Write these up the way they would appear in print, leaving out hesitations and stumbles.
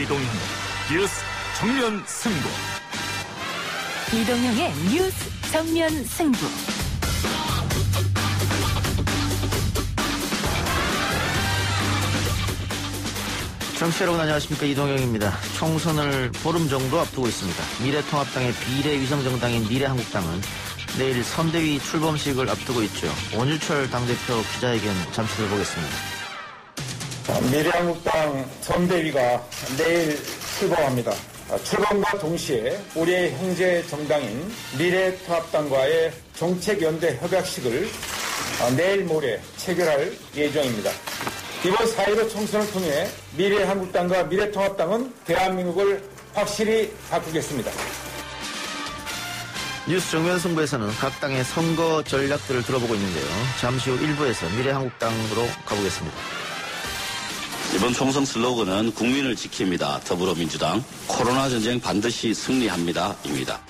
이동형 뉴스 정면 승부. 이동형의 뉴스 정면 승부. 청취자 여러분 안녕하십니까. 이동형입니다. 총선을 보름 정도 앞두고 있습니다. 미래통합당의 비례위성정당인 미래한국당은 내일 선대위 출범식을 앞두고 있죠. 원유철 당대표 기자회견 잠시 들어보겠습니다. 미래한국당 선대위가 내일 출범합니다. 출범과 동시에 우리의 형제 정당인 미래통합당과의 정책연대 협약식을 내일 모레 체결할 예정입니다. 이번 4.15 총선을 통해 미래한국당과 미래통합당은 대한민국을 확실히 바꾸겠습니다. 뉴스 정면 승부에서는 각 당의 선거 전략들을 들어보고 있는데요. 잠시 후 1부에서 미래한국당으로 가보겠습니다. 이번 총선 슬로건은 국민을 지킵니다. 더불어민주당 코로나 전쟁 반드시 승리합니다. 입니다.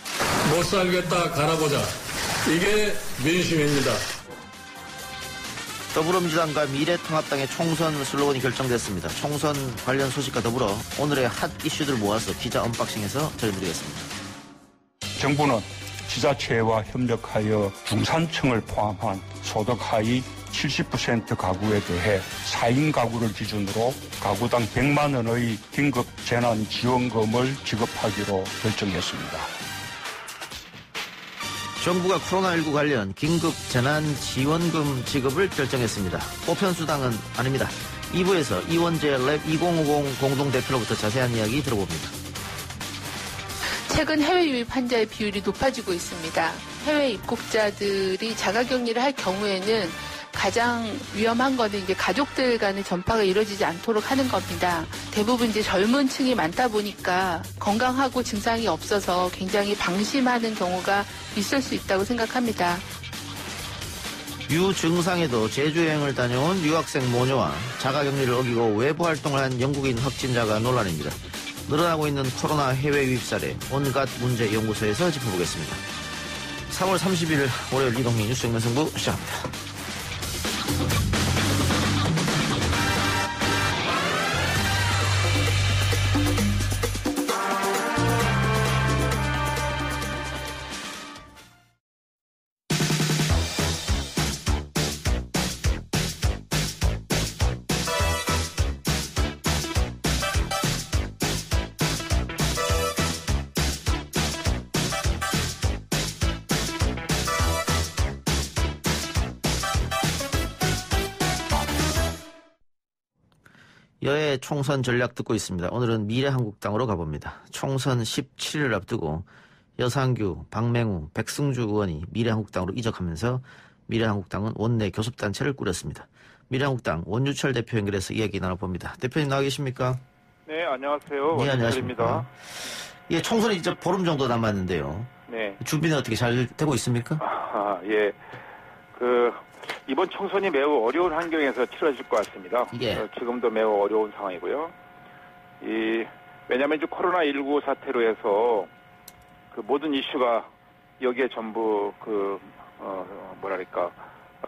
못 살겠다 갈아보자. 이게 민심입니다. 더불어민주당과 미래통합당의 총선 슬로건이 결정됐습니다. 총선 관련 소식과 더불어 오늘의 핫 이슈들을 모아서 기자 언박싱에서 전해드리겠습니다. 정부는 지자체와 협력하여 중산층을 포함한 소득 하위 70% 가구에 대해 4인 가구를 기준으로 가구당 100만 원의 긴급 재난지원금을 지급하기로 결정했습니다. 정부가 코로나19 관련 긴급 재난지원금 지급을 결정했습니다. 보편수당은 아닙니다. 2부에서 이원재 랩 2050 공동대표로부터 자세한 이야기 들어봅니다. 최근 해외 유입 환자의 비율이 높아지고 있습니다. 해외 입국자들이 자가격리를 할 경우에는 가장 위험한 거는 이제 가족들 간의 전파가 이루어지지 않도록 하는 겁니다. 대부분 이제 젊은 층이 많다 보니까 건강하고 증상이 없어서 굉장히 방심하는 경우가 있을 수 있다고 생각합니다. 유증상에도 제주여행을 다녀온 유학생 모녀와 자가격리를 어기고 외부 활동을 한 영국인 확진자가 논란입니다. 늘어나고 있는 코로나 해외 유입 사례 온갖 문제 연구소에서 짚어보겠습니다. 3월 30일 월요일 이동형 뉴스 정면 승부 시작합니다. 여야 총선 전략 듣고 있습니다. 오늘은 미래한국당으로 가봅니다. 총선 17일을 앞두고 여상규, 박맹우, 백승주 의원이 미래한국당으로 이적하면서 미래한국당은 원내 교섭단체를 꾸렸습니다. 미래한국당 원유철 대표 연결해서 이야기 나눠봅니다. 대표님 나와 계십니까? 네, 안녕하세요. 네, 원유철입니다. 예, 총선이 이제 보름 정도 남았는데요. 네. 준비는 어떻게 잘 되고 있습니까? 예. 이번 총선이 매우 어려운 환경에서 치러질 것 같습니다. 예. 지금도 매우 어려운 상황이고요. 왜냐하면 이제 코로나19 사태로 해서 그 모든 이슈가 여기에 전부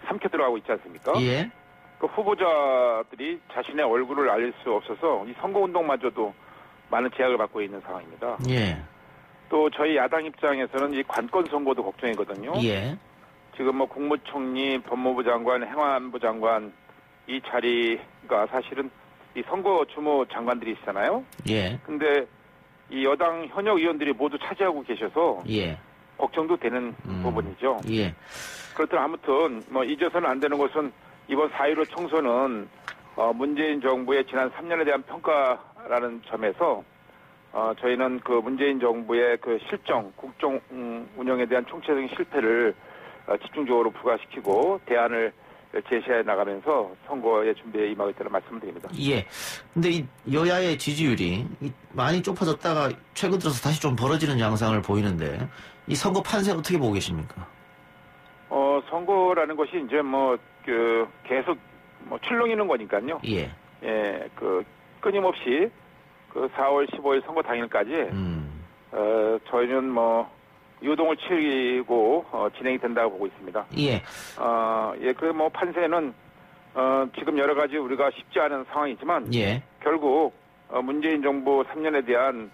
삼켜 들어가고 있지 않습니까? 예. 그 후보자들이 자신의 얼굴을 알릴 수 없어서 이 선거운동마저도 많은 제약을 받고 있는 상황입니다. 예. 또 저희 야당 입장에서는 이 관건 선거도 걱정이거든요. 예. 지금 국무총리, 법무부 장관, 행안부 장관 이 자리가 사실은 이 선거 주무 장관들이시잖아요. 예. 근데 이 여당 현역 의원들이 모두 차지하고 계셔서 예. 걱정도 되는 부분이죠. 예. 그렇더라 아무튼 잊어서는 안 되는 것은 이번 4.15 총선은 문재인 정부의 지난 3년에 대한 평가라는 점에서 저희는 그 문재인 정부의 그 실정, 국정 운영에 대한 총체적인 실패를 집중적으로 부과시키고 대안을 제시해 나가면서 선거의 준비에 임하겠다는 말씀을 드립니다. 예. 근데 이 여야의 지지율이 많이 좁아졌다가 최근 들어서 다시 좀 벌어지는 양상을 보이는데 이 선거 판세 어떻게 보고 계십니까? 선거라는 것이 이제 계속 출렁이는 거니까요. 예. 예. 끊임없이 4월 15일 선거 당일까지 저희는 유동을 치르고 진행이 된다고 보고 있습니다. 예. 판세는 지금 여러 가지 우리가 쉽지 않은 상황이지만 예. 결국 문재인 정부 3년에 대한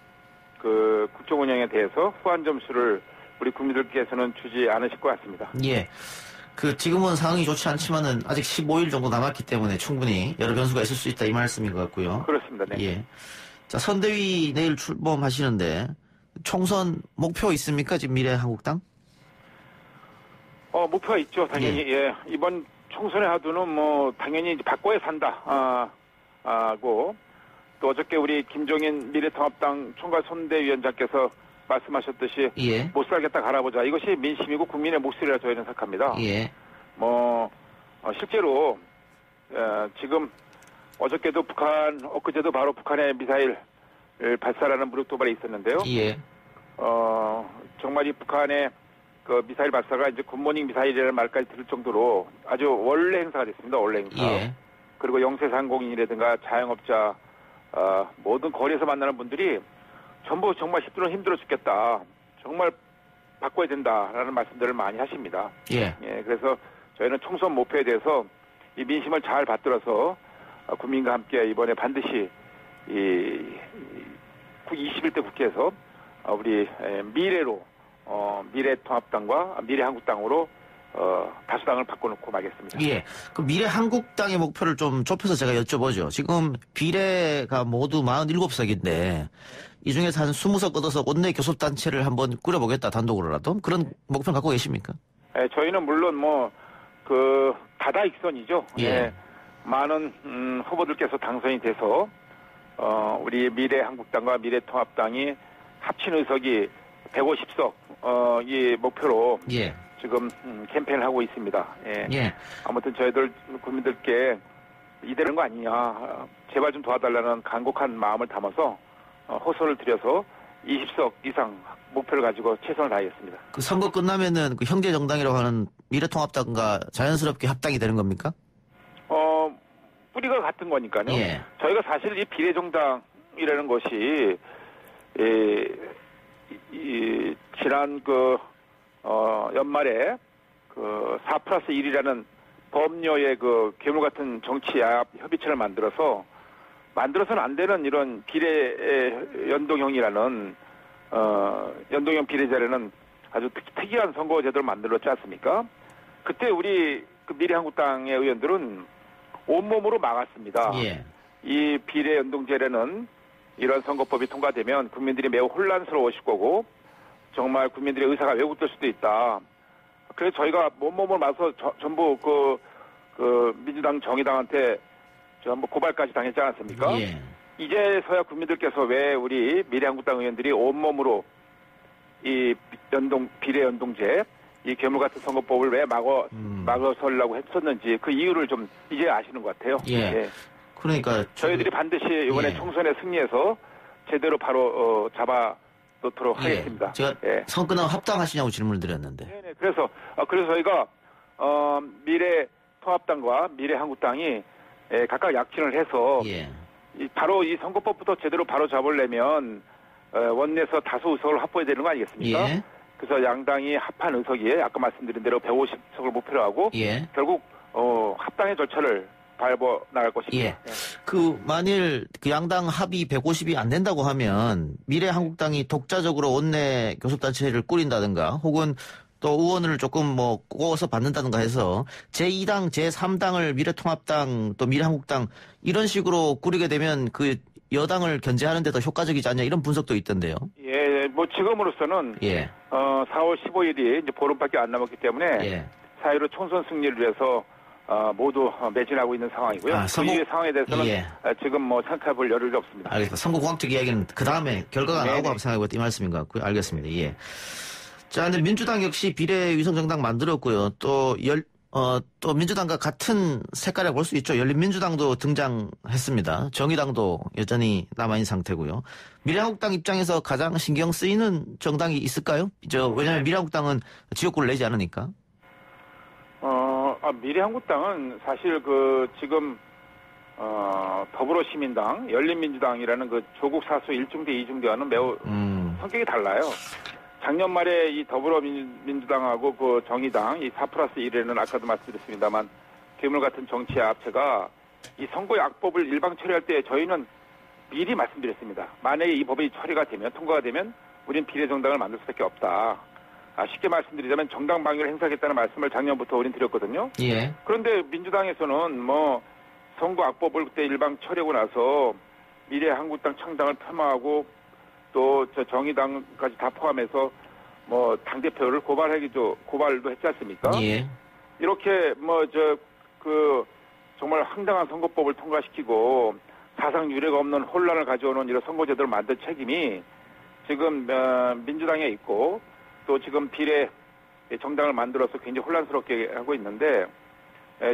그 국정 운영에 대해서 후한 점수를 우리 국민들께서는 주지 않으실 것 같습니다. 예. 지금은 상황이 좋지 않지만은 아직 15일 정도 남았기 때문에 충분히 여러 변수가 있을 수 있다 이 말씀인 것 같고요. 그렇습니다. 네. 예. 자, 선대위 내일 출범하시는데 총선 목표 있습니까? 지금 미래한국당? 목표가 있죠. 당연히. 예. 이번 총선의 하두는 뭐 당연히 이제 바꿔야 산다. 하고 또 어저께 우리 김종인 미래통합당 총괄 선대위원장께서 말씀하셨듯이 예. 못 살겠다 갈아보자. 이것이 민심이고 국민의 목소리라 저희는 생각합니다. 예. 실제로 지금 어저께도 엊그제도 바로 북한의 미사일 발사라는 무력 도발이 있었는데요. 예. 정말 이 북한의 그 미사일 발사가 이제 굿모닝 미사일이라는 말까지 들을 정도로 아주 원래 행사가 됐습니다. 원래 행사. 예. 그리고 영세상공인이라든가 자영업자, 모든 거리에서 만나는 분들이 전부 정말 힘들어 죽겠다. 정말 바꿔야 된다라는 말씀들을 많이 하십니다. 예. 예, 그래서 저희는 총선 목표에 대해서 이 민심을 잘 받들어서 국민과 함께 이번에 반드시 이 21대 국회에서 우리 미래로 미래통합당과 미래한국당으로 다수당을 바꿔놓고 말겠습니다. 예. 그 미래한국당의 목표를 좀 좁혀서 제가 여쭤보죠. 지금 비례가 모두 47석인데 이 중에서 한 20석 얻어서 원내 교섭단체를 한번 꾸려보겠다, 단독으로라도. 그런 목표를 갖고 계십니까? 예, 저희는 물론 다다익선이죠. 예. 예, 많은 후보들께서 당선이 돼서 우리 미래한국당과 미래통합당이 합친 의석이 150석 이 목표로 예. 지금 캠페인을 하고 있습니다. 예. 예. 아무튼 저희들 국민들께 이대로는 거 아니냐, 제발 좀 도와달라는 간곡한 마음을 담아서 호소를 드려서 20석 이상 목표를 가지고 최선을 다하겠습니다. 그 선거 끝나면은 그 형제 정당이라고 하는 미래통합당과 자연스럽게 합당이 되는 겁니까? 뿌리가 같은 거니까요. 예. 저희가 사실 이 비례정당이라는 것이 지난 연말에 4+1이라는 법료의 괴물 같은 정치 야합 협의체를 만들어서는 안 되는 이런 비례 연동형이라는 연동형 비례제라는 아주 특이한 선거제도를 만들었지 않습니까? 그때 우리 미래한국당의 의원들은 온몸으로 막았습니다. 예. 이 비례 연동제라는 이런 선거법이 통과되면 국민들이 매우 혼란스러우실 거고 정말 국민들의 의사가 왜곡될 수도 있다. 그래서 저희가 몸으로 맞서 전부 민주당 정의당한테 전부 고발까지 당했지 않았습니까? 예. 이제서야 국민들께서 왜 우리 미래한국당 의원들이 온몸으로 이 비례 연동제, 이 괴물 같은 선거법을 왜 막아서려고 했었는지 그 이유를 좀 이제 아시는 것 같아요. 예. 예. 그러니까 저희들이 반드시 이번에 예. 총선에 승리해서 제대로 바로 잡아놓도록 예. 하겠습니다. 제가 예. 선거 끝나고 합당하시냐고 질문을 드렸는데. 네네. 그래서 저희가 미래통합당과 미래한국당이 각각 약진을 해서 예. 바로 이 선거법부터 제대로 바로 잡으려면 원내에서 다수 의석을 확보해야 되는 거 아니겠습니까? 예. 그래서 양당이 합한 의석이 아까 말씀드린 대로 150석을 목표로 하고 예. 결국 합당의 절차를 밟아 나갈 것입니다. 예. 만일 양당 합의 150이 안 된다고 하면 미래한국당이 독자적으로 원내 교섭단체를 꾸린다든가 혹은 또 의원을 조금 꼬아서 받는다든가 해서 제2당, 제3당을 미래통합당 또 미래한국당 이런 식으로 꾸리게 되면 그 여당을 견제하는 데 더 효과적이지 않냐 이런 분석도 있던데요. 예, 지금으로서는 예. 4월 15일이 이제 보름밖에 안 남았기 때문에 예. 4.15 총선 승리를 위해서 모두 매진하고 있는 상황이고요. 그 이후의 상황에 대해서는 예. 지금 생각해 볼 여력이 없습니다. 알겠습니다. 선거공학적 이야기는 그 다음에 결과가 네네. 나오고 생각해볼 때 이 말씀인 것 같고요. 알겠습니다. 예. 자, 근데 민주당 역시 비례위성정당 만들었고요. 또 민주당과 같은 색깔이라고 볼 수 있죠. 열린민주당도 등장했습니다. 정의당도 여전히 남아있는 상태고요. 미래한국당 입장에서 가장 신경 쓰이는 정당이 있을까요? 왜냐하면 미래한국당은 지역구를 내지 않으니까. 미래한국당은 사실 지금 더불어시민당, 열린민주당이라는 조국 사수 1중대, 2중대와는 매우 성격이 달라요. 작년 말에 이 더불어민주당하고 정의당, 이 4+1에는 아까도 말씀드렸습니다만 괴물 같은 정치의 합체가 이 선거의 악법을 일방 처리할 때 저희는 미리 말씀드렸습니다. 만약에 이 법이 처리가 되면, 통과가 되면 우린 비례정당을 만들 수밖에 없다. 쉽게 말씀드리자면 정당 방위를 행사하겠다는 말씀을 작년부터 우린 드렸거든요. 예. 그런데 민주당에서는 뭐 선거 악법을 그때 일방 처리하고 나서 미래한국당 창당을 폄하하고 또 저 정의당까지 다 포함해서 뭐 당대표를 고발도 했지 않습니까? 예. 이렇게 정말 황당한 선거법을 통과시키고 사상 유례가 없는 혼란을 가져오는 이런 선거제도를 만든 책임이 지금 민주당에 있고 또 지금 비례 정당을 만들어서 굉장히 혼란스럽게 하고 있는데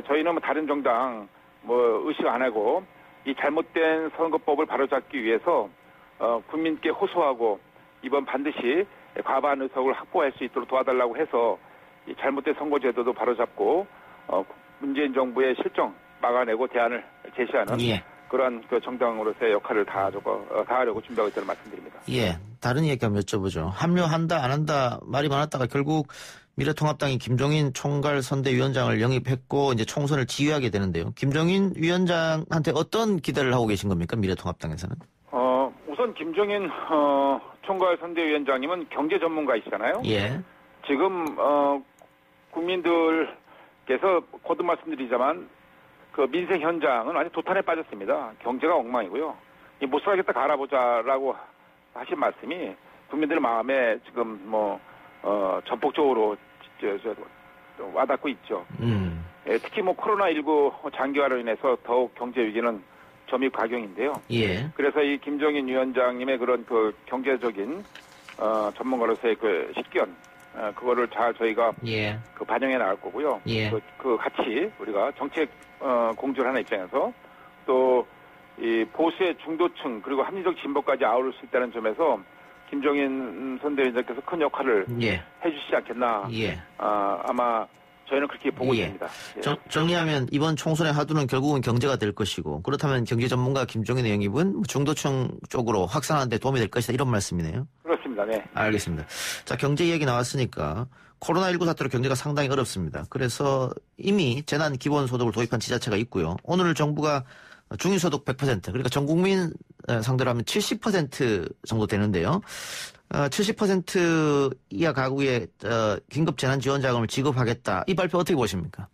저희는 다른 정당 의식 안 하고 이 잘못된 선거법을 바로잡기 위해서 국민께 호소하고 이번 반드시 과반 의석을 확보할 수 있도록 도와달라고 해서 이 잘못된 선거제도도 바로잡고 문재인 정부의 실정 막아내고 대안을 제시하는 예. 그러한 그 정당으로서의 역할을 다하려고 준비하고 있다는 말씀드립니다. 예. 다른 얘기 한번 여쭤보죠. 합류한다 안 한다 말이 많았다가 결국 미래통합당이 김종인 총괄선대위원장을 영입했고 이제 총선을 지휘하게 되는데요. 김종인 위원장한테 어떤 기대를 하고 계신 겁니까? 미래통합당에서는? 우선 김종인 총괄선대위원장님은 경제 전문가이시잖아요. 예. 지금 국민들께서 거듭 말씀드리자만 그 민생 현장은 완전 도탄에 빠졌습니다. 경제가 엉망이고요. 못 살겠다 갈아보자라고 하신 말씀이 국민들 마음에 지금 전폭적으로 와닿고 있죠. 특히 코로나19 장기화로 인해서 더욱 경제 위기는 점입가경인데요. 예. 그래서 이 김종인 위원장님의 그런 그 경제적인 전문가로서의 그 식견 그거를 잘 저희가 예. 그 반영해 나갈 거고요. 예. 그 같이 우리가 정책 공조를 하는 입장에서 또 이 보수의 중도층 그리고 합리적 진보까지 아우를 수 있다는 점에서 김종인 선대위원장께서 큰 역할을 예. 해주시지 않겠나. 예. 아마 저희는 그렇게 보고 예. 있습니다. 예. 정리하면 이번 총선의 하두는 결국은 경제가 될 것이고 그렇다면 경제 전문가 김종인의 영입은 중도층 쪽으로 확산하는 데 도움이 될 것이다 이런 말씀이네요. 그렇습니다. 네. 알겠습니다. 자, 경제 이야기 나왔으니까 코로나19 사태로 경제가 상당히 어렵습니다. 그래서 이미 재난 기본소득을 도입한 지자체가 있고요. 오늘 정부가 중위소득 100% 그러니까 전 국민 상대로 하면 70% 정도 되는데요. 70% 이하 가구에 긴급 재난지원자금을 지급하겠다. 이 발표 어떻게 보십니까?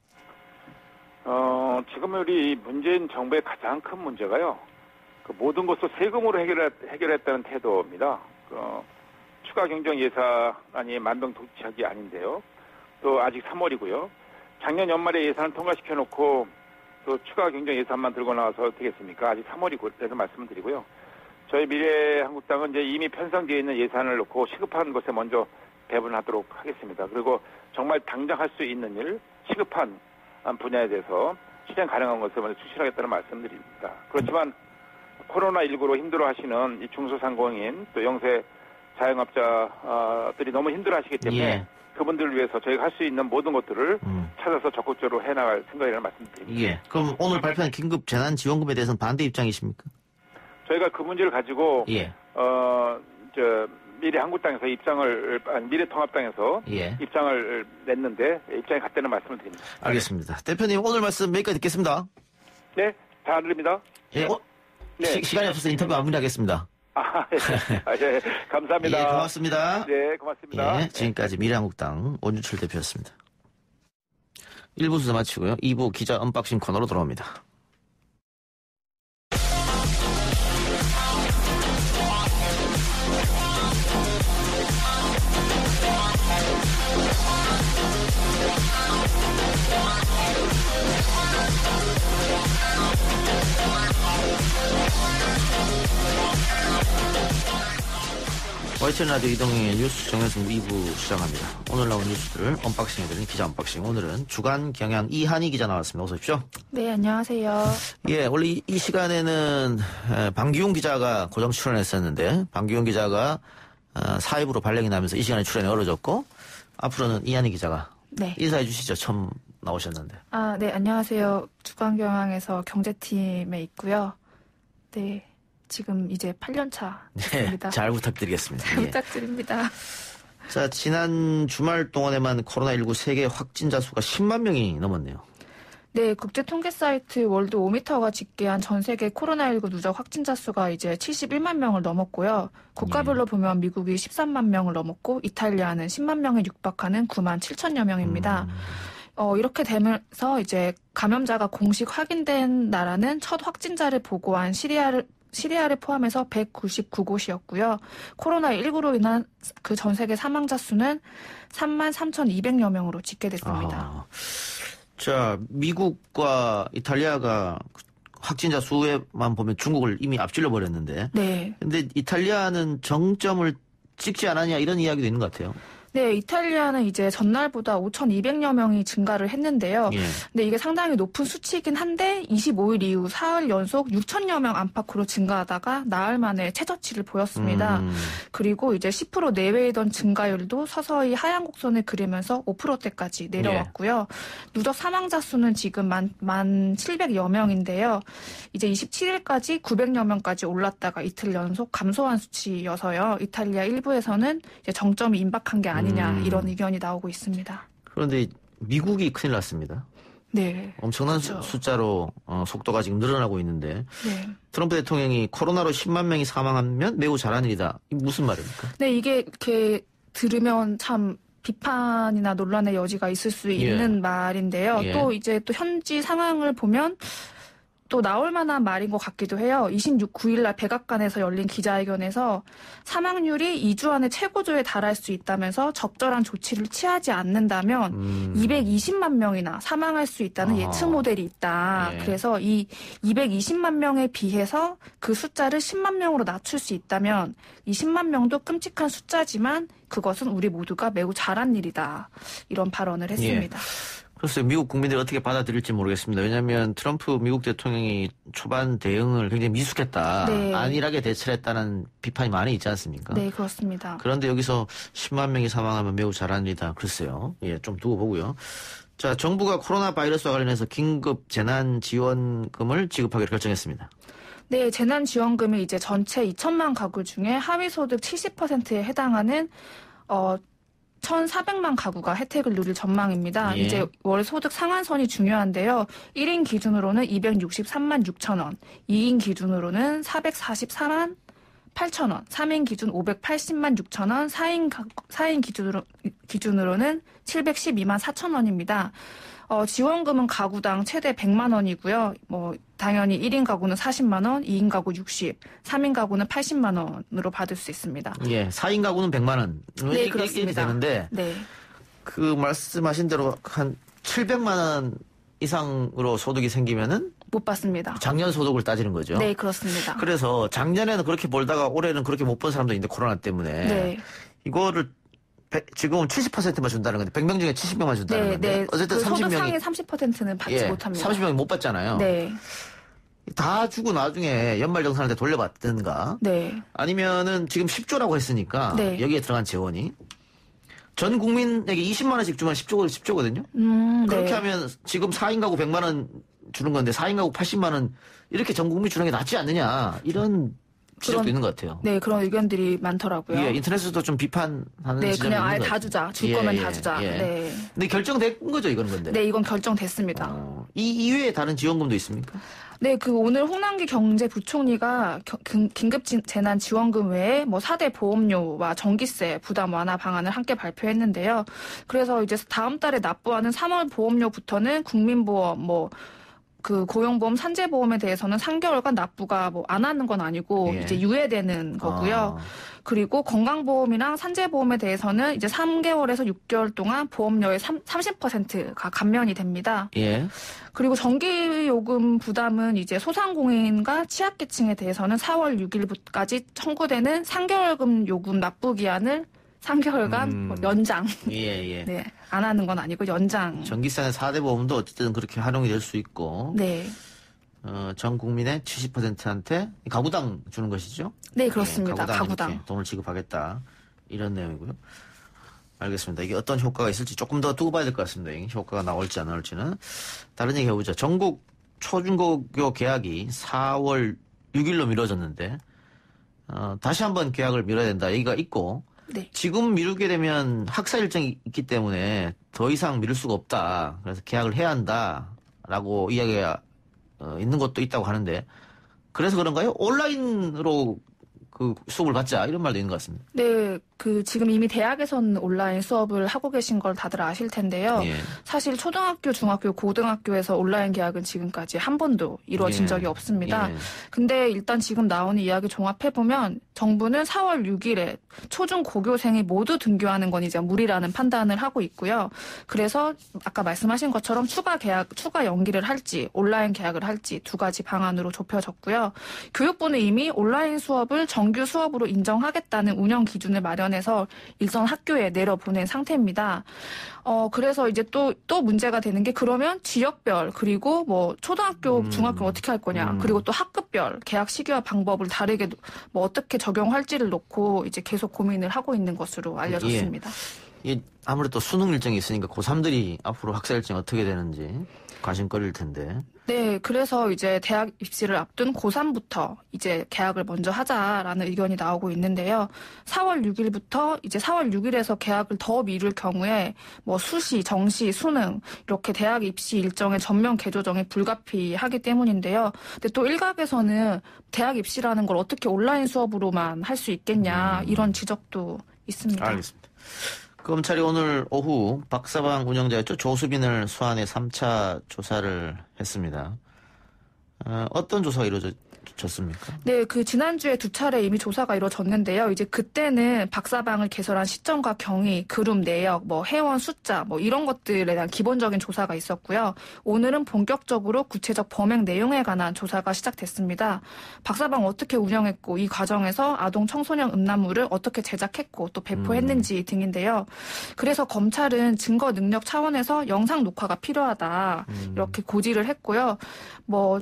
지금 우리 문재인 정부의 가장 큰 문제가요. 그 모든 것을 세금으로 해결했다는 태도입니다. 추가 경정 예산안이 만병통치약이 아닌데요. 또 아직 3월이고요. 작년 연말에 예산을 통과시켜놓고 또 추가 경정 예산만 들고 나와서 되겠습니까? 아직 3월이고 그래서 말씀을 드리고요. 저희 미래한국당은 이제 이미 편성되어 있는 예산을 놓고 시급한 것에 먼저 배분하도록 하겠습니다. 그리고 정말 당장 할 수 있는 일, 시급한 분야에 대해서 실행 가능한 것을 먼저 추진하겠다는 말씀드립니다. 그렇지만 코로나19로 힘들어하시는 이 중소상공인 또 영세 자영업자들이 너무 힘들어하시기 때문에 예. 그분들을 위해서 저희가 할 수 있는 모든 것들을 찾아서 적극적으로 해나갈 생각이라는 말씀드립니다. 예. 그럼 오늘 발표한 긴급 재난지원금에 대해서는 반대 입장이십니까? 저희가 그 문제를 가지고 예. 미래한국당에서 미래통합당에서 예. 입장을 냈는데 입장이 같다는 말씀을 드립니다. 알겠습니다. 대표님 오늘 말씀 여기까지 듣겠습니다. 네, 잘 들립니다. 예. 네. 시간이 없어서 인터뷰 마무리하겠습니다. 예, 감사합니다. 예, 고맙습니다. 네, 고맙습니다. 예, 지금까지 미래한국당 원주철 대표였습니다. 1부 수사 마치고요. 2부 기자 언박싱 코너로 돌아옵니다. YTN 라디오 이동영의 뉴스 정연승부 2부 시작합니다. 오늘 나온 뉴스들을 언박싱해드리는 기자 언박싱. 오늘은 주간 경향 이한희 기자 나왔습니다. 어서 오십시오. 네, 안녕하세요. 예, 원래 이 시간에는 방기용 기자가 고정 출연했었는데 방기용 기자가 사입으로 발령이 나면서 이 시간에 출연이 어려졌고 앞으로는 이한희 기자가 네. 인사해 주시죠. 처음 나오셨는데. 네, 안녕하세요. 주간 경향에서 경제팀에 있고요. 네. 지금 이제 8년차 됐습니다. 네, 잘 부탁드리겠습니다. 잘 부탁드립니다. 자, 지난 주말 동안에만 코로나19 세계 확진자 수가 10만 명이 넘었네요. 네, 국제 통계 사이트 월드 오미터가 집계한 전 세계 코로나19 누적 확진자 수가 이제 71만 명을 넘었고요. 국가별로 보면 미국이 13만 명을 넘었고 이탈리아는 10만 명에 육박하는 9만 7천여 명입니다. 이렇게 되면서 이제 감염자가 공식 확인된 나라는 첫 확진자를 보고한 시리아를 포함해서 199곳이었고요. 코로나19로 인한 그 전 세계 사망자 수는 3만 3,200여 명으로 집계됐습니다. 자, 미국과 이탈리아가 확진자 수에만 보면 중국을 이미 앞질러 버렸는데. 네. 근데 이탈리아는 정점을 찍지 않았냐 이런 이야기도 있는 것 같아요. 네, 이탈리아는 이제 전날보다 5,200여 명이 증가를 했는데요. 예. 근데 이게 상당히 높은 수치이긴 한데 25일 이후 사흘 연속 6,000여 명 안팎으로 증가하다가 나흘 만에 최저치를 보였습니다. 그리고 이제 10% 내외이던 증가율도 서서히 하향 곡선을 그리면서 5%대까지 내려왔고요. 누적 사망자 수는 지금 1,700여 명인데요. 이제 27일까지 900여 명까지 올랐다가 이틀 연속 감소한 수치여서요. 이탈리아 일부에서는 이제 정점이 임박한 게 아니냐 이런 의견이 나오고 있습니다. 그런데 미국이 큰일 났습니다. 네. 엄청난 그렇죠. 숫자로 속도가 지금 늘어나고 있는데 네. 트럼프 대통령이 코로나로 10만 명이 사망하면 매우 잘한 일이다. 이게 무슨 말입니까? 네, 이게 이렇게 들으면 참 비판이나 논란의 여지가 있을 수 있는 말인데요. 예. 또 이제 또 현지 상황을 보면 또 나올 만한 말인 것 같기도 해요. 26일 날 백악관에서 열린 기자회견에서 사망률이 2주 안에 최고조에 달할 수 있다면서 적절한 조치를 취하지 않는다면 220만 명이나 사망할 수 있다는 예측 모델이 있다. 예. 그래서 이 220만 명에 비해서 그 숫자를 10만 명으로 낮출 수 있다면 20만 명도 끔찍한 숫자지만 그것은 우리 모두가 매우 잘한 일이다. 이런 발언을 했습니다. 글쎄요, 미국 국민들이 어떻게 받아들일지 모르겠습니다. 왜냐하면 트럼프 미국 대통령이 초반 대응을 굉장히 미숙했다. 네. 안일하게 대처를 했다는 비판이 많이 있지 않습니까? 네, 그렇습니다. 그런데 여기서 10만 명이 사망하면 매우 잘한 일이다. 글쎄요. 예, 좀 두고 보고요. 자, 정부가 코로나 바이러스와 관련해서 긴급 재난 지원금을 지급하기로 결정했습니다. 네, 재난지원금이 이제 전체 2천만 가구 중에 하위소득 70%에 해당하는 1,400만 가구가 혜택을 누릴 전망입니다. 예. 이제 월 소득 상한선이 중요한데요. 1인 기준으로는 263만 6천 원, 2인 기준으로는 444만 8천 원, 3인 기준 580만 6천 원, 4인 기준으로는 712만 4천 원입니다. 지원금은 가구당 최대 100만 원이고요. 당연히 1인 가구는 40만 원, 2인 가구 60, 3인 가구는 80만 원으로 받을 수 있습니다. 예, 4인 가구는 100만 원. 네, 이렇게 그렇습니다. 되는데 네. 그 말씀하신 대로 한 700만 원 이상으로 소득이 생기면은 못 받습니다. 작년 소득을 따지는 거죠. 네, 그렇습니다. 그래서 작년에는 그렇게 벌다가 올해는 그렇게 못 번 사람도 있는데 코로나 때문에 네. 이거를 지금은 70%만 준다는 건데 100명 중에 70명만 준다는 건데 어쨌든 그 소득 30명이 상위 30%는 받지 못합니다. 30명이 못 받잖아요. 네. 다 주고 나중에 연말정산할 때 돌려받든가 네. 아니면은 지금 10조라고 했으니까 네. 여기에 들어간 재원이 전 국민에게 20만 원씩 주면 10조거든요. 그렇게 네. 하면 지금 4인 가구 100만 원 주는 건데 4인 가구 80만 원 이렇게 전 국민 주는 게 낫지 않느냐 이런 지적도 있는 것 같아요. 네, 그런 의견들이 많더라고요. 예, 인터넷에서도 좀 비판하는 네, 지점이 그냥 있는 아예 것 다 같아요. 주자. 줄 거면 다 주자. 예. 네. 근데 결정된 거죠, 이거는 근데. 네, 이건 결정됐습니다. 이 이외에 다른 지원금도 있습니까? 네, 오늘 홍남기 경제부총리가 긴급 재난 지원금 외에 4대 보험료와 전기세 부담 완화 방안을 함께 발표했는데요. 그래서 이제 다음 달에 납부하는 3월 보험료부터는 국민보험, 고용보험, 산재보험에 대해서는 3개월간 납부가 안 하는 건 아니고 예. 이제 유예되는 거고요. 그리고 건강보험이랑 산재보험에 대해서는 이제 3개월에서 6개월 동안 보험료의 30%가 감면이 됩니다. 예. 그리고 전기요금 부담은 이제 소상공인과 취약계층에 대해서는 4월 6일까지 청구되는 3개월금 요금 납부 기한을 3개월간 연장. 예. 네, 안 하는 건 아니고 연장. 전기세나 4대 보험도 어쨌든 그렇게 활용이 될 수 있고. 네. 전 국민의 70%한테 가구당 주는 것이죠? 네, 그렇습니다. 예, 가구당. 이렇게 돈을 지급하겠다. 이런 내용이고요. 알겠습니다. 이게 어떤 효과가 있을지 조금 더 두고 봐야 될 것 같습니다. 효과가 나올지 안 나올지는. 다른 얘기 해보죠. 전국 초중고교 개학이 4월 6일로 미뤄졌는데 다시 한번 개학을 미뤄야 된다 얘기가 있고 네. 지금 미루게 되면 학사 일정이 있기 때문에 더 이상 미룰 수가 없다. 그래서 개학을 해야 한다. 하겠다라고 이야기가 있는 것도 있다고 하는데 그래서 그런가요? 온라인으로 그 수업을 받자 이런 말도 있는 것 같습니다. 네, 지금 이미 대학에서는 온라인 수업을 하고 계신 걸 다들 아실 텐데요. 예. 사실 초등학교, 중학교, 고등학교에서 온라인 개학은 지금까지 한 번도 이루어진 예. 적이 없습니다. 예. 근데 일단 지금 나오는 이야기 종합해보면 정부는 4월 6일에 초중 고교생이 모두 등교하는 건 이제 무리라는 판단을 하고 있고요. 그래서 아까 말씀하신 것처럼 추가 연기를 할지 온라인 개학을 할지 두 가지 방안으로 좁혀졌고요. 교육부는 이미 온라인 수업을 정규 수업으로 인정하겠다는 운영 기준을 마련해서 일선 학교에 내려보낸 상태입니다. 그래서 이제 또 문제가 되는 게 그러면 지역별 그리고 뭐 초등학교, 중학교 어떻게 할 거냐 그리고 또 학급별 개학 시기와 방법을 다르게 뭐 어떻게 적용할지를 놓고 이제 계속 고민을 하고 있는 것으로 알려졌습니다. 예, 아무래도 수능 일정이 있으니까 고3들이 앞으로 학사 일정이 어떻게 되는지 관심거리일 텐데. 네, 그래서 이제 대학 입시를 앞둔 고3부터 이제 개학을 먼저 하자라는 의견이 나오고 있는데요. 4월 6일부터 이제 4월 6일에서 개학을 더 미룰 경우에 뭐 수시, 정시, 수능 이렇게 대학 입시 일정의 전면 개조정이 불가피하기 때문인데요. 근데 또 일각에서는 대학 입시라는 걸 어떻게 온라인 수업으로만 할 수 있겠냐 이런 지적도 있습니다. 알겠습니다. 검찰이 오늘 오후 박사방 운영자였죠. 조수빈을 소환해 3차 조사를 했습니다. 어떤 조사가 이루어졌습니까? 네, 지난주에 두 차례 이미 조사가 이루어졌는데요. 이제 그때는 박사방을 개설한 시점과 경위, 그룹 내역, 뭐 회원 숫자, 뭐 이런 것들에 대한 기본적인 조사가 있었고요. 오늘은 본격적으로 구체적 범행 내용에 관한 조사가 시작됐습니다. 박사방 어떻게 운영했고 이 과정에서 아동 청소년 음란물을 어떻게 제작했고 또 배포했는지 등인데요. 그래서 검찰은 증거 능력 차원에서 영상 녹화가 필요하다 이렇게 고지를 했고요. 뭐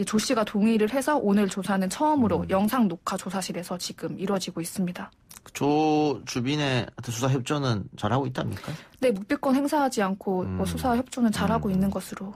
조 씨가 동의를 해서 오늘 조사는 처음으로 영상 녹화 조사실에서 지금 이루어지고 있습니다. 조 주빈의 수사 협조는 잘하고 있답니까? 네, 묵비권 행사하지 않고 뭐 수사 협조는 잘하고 있는 것으로.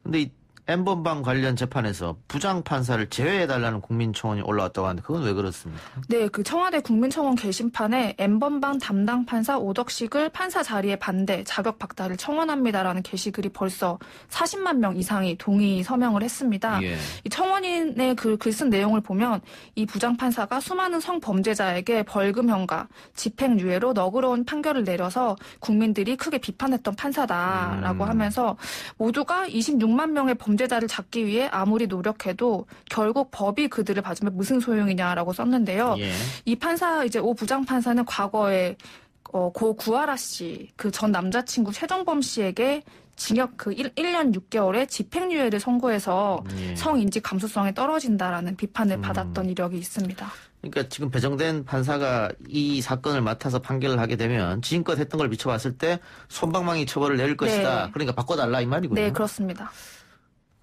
근데 이 N번방 관련 재판에서 부장 판사를 제외해달라는 국민청원이 올라왔다고 하는데 그건 왜 그렇습니까? 네, 청와대 국민청원 게시판에 N번방 담당 판사 오덕식을 판사 자리에 반대, 자격 박탈을 청원합니다라는 게시글이 벌써 40만 명 이상이 동의 서명을 했습니다. 예. 이 청원인의 글 쓴 내용을 보면 이 부장 판사가 수많은 성범죄자에게 벌금형과 집행유예로 너그러운 판결을 내려서 국민들이 크게 비판했던 판사다라고 하면서 모두가 26만 명의 범죄자를 잡기 위해 아무리 노력해도 결국 법이 그들을 봐주면 무슨 소용이냐라고 썼는데요. 예. 이 판사 이제 오 부장 판사는 과거에 고 구하라 씨 그 전 남자친구 최정범 씨에게 징역 1년 6개월의 집행유예를 선고해서 예. 성인지 감수성이 떨어진다라는 비판을 받았던 이력이 있습니다. 그러니까 지금 배정된 판사가 이 사건을 맡아서 판결을 하게 되면 지금껏 했던 걸 비춰봤을 때 솜방망이 처벌을 내릴 것이다. 네. 그러니까 바꿔달라 이 말이군요. 네, 그렇습니다.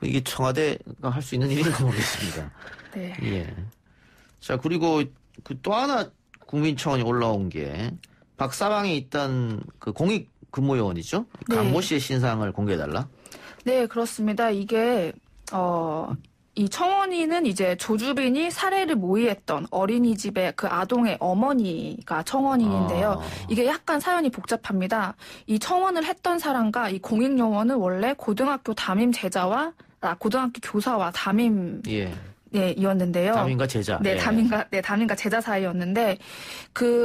이게 청와대가 할 수 있는 일인가 모르겠습니다. 네. 예. 자, 그리고 또 하나 국민청원이 올라온 게 박사방에 있던 그 공익 근무요원이죠. 네. 강모 씨의 신상을 공개해달라. 네, 그렇습니다. 이게 이 청원인은 이제 조주빈이 사례를 모의했던 어린이집의 그 아동의 어머니가 청원인인데요. 이게 약간 사연이 복잡합니다. 이 청원을 했던 사람과 이 공익요원은 원래 고등학교 담임 제자와 고등학교 교사와 담임 예. 네, 이었는데요. 담임과 제자. 네, 예. 담임과 제자 사이였는데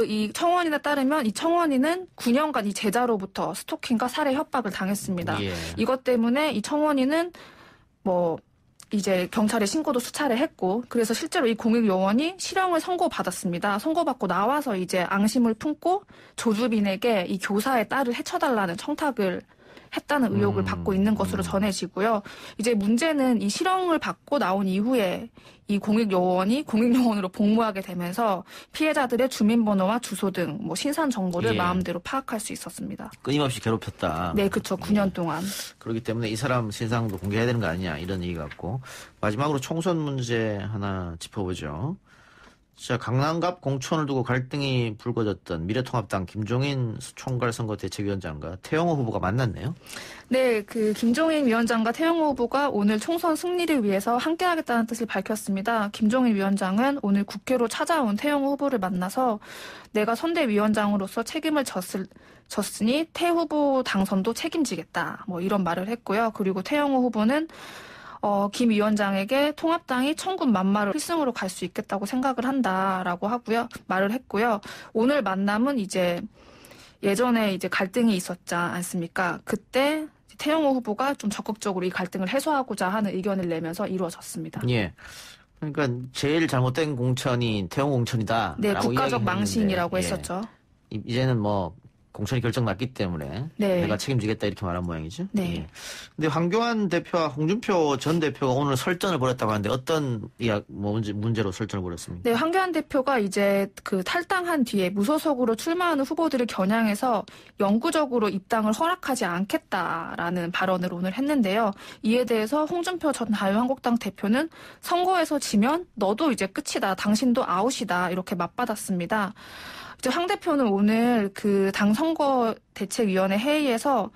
이 청원인에 따르면 이 청원인은 9년간 이 제자로부터 스토킹과 살해 협박을 당했습니다. 예. 이것 때문에 이 청원인은 이제 경찰에 신고도 수차례 했고 그래서 실제로 이 공익요원이 실형을 선고받았습니다. 선고받고 나와서 이제 앙심을 품고 조주빈에게 이 교사의 딸을 해쳐달라는 청탁을 했다는 의혹을 받고 있는 것으로 전해지고요. 이제 문제는 이 실형을 받고 나온 이후에 이 공익요원이 공익요원으로 복무하게 되면서 피해자들의 주민번호와 주소 등 뭐 신상 정보를 예. 마음대로 파악할 수 있었습니다. 끊임없이 괴롭혔다. 네, 그렇죠. 9년 동안. 그렇기 때문에 이 사람 신상도 공개해야 되는 거 아니냐 이런 얘기 같고 마지막으로 총선 문제 하나 짚어보죠. 자, 강남갑 공천을 두고 갈등이 불거졌던 미래통합당 김종인 총괄선거 대책위원장과 태영호 후보가 만났네요. 네, 김종인 위원장과 태영호 후보가 오늘 총선 승리를 위해서 함께하겠다는 뜻을 밝혔습니다. 김종인 위원장은 오늘 국회로 찾아온 태영호 후보를 만나서 내가 선대위원장으로서 책임을 졌을 졌으니 태 후보 당선도 책임지겠다. 뭐 이런 말을 했고요. 그리고 태영호 후보는 김 위원장에게 통합당이 천군 만마를 필승으로 갈 수 있겠다고 생각을 한다라고 말을 했고요. 오늘 만남은 이제 예전에 이제 갈등이 있었지 않습니까? 그때 태영호 후보가 좀 적극적으로 이 갈등을 해소하고자 하는 의견을 내면서 이루어졌습니다. 예. 그러니까 제일 잘못된 공천이 태영호 공천이다. 네, 국가적 망신이라고 했었죠. 이제는 뭐 공천이 결정났기 때문에 내가 책임지겠다 이렇게 말한 모양이죠. 네. 예. 근데 황교안 대표와 홍준표 전 대표가 오늘 설전을 벌였다고 하는데 어떤 문제로 설전을 벌였습니까? 네, 황교안 대표가 이제 그 탈당한 뒤에 무소속으로 출마하는 후보들을 겨냥해서 영구적으로 입당을 허락하지 않겠다라는 발언을 오늘 했는데요. 이에 대해서 홍준표 전 자유한국당 대표는 선거에서 지면 너도 이제 끝이다. 당신도 아웃이다. 이렇게 맞받았습니다. 황 대표는 오늘 그 당 선거 대책위원회 회의에서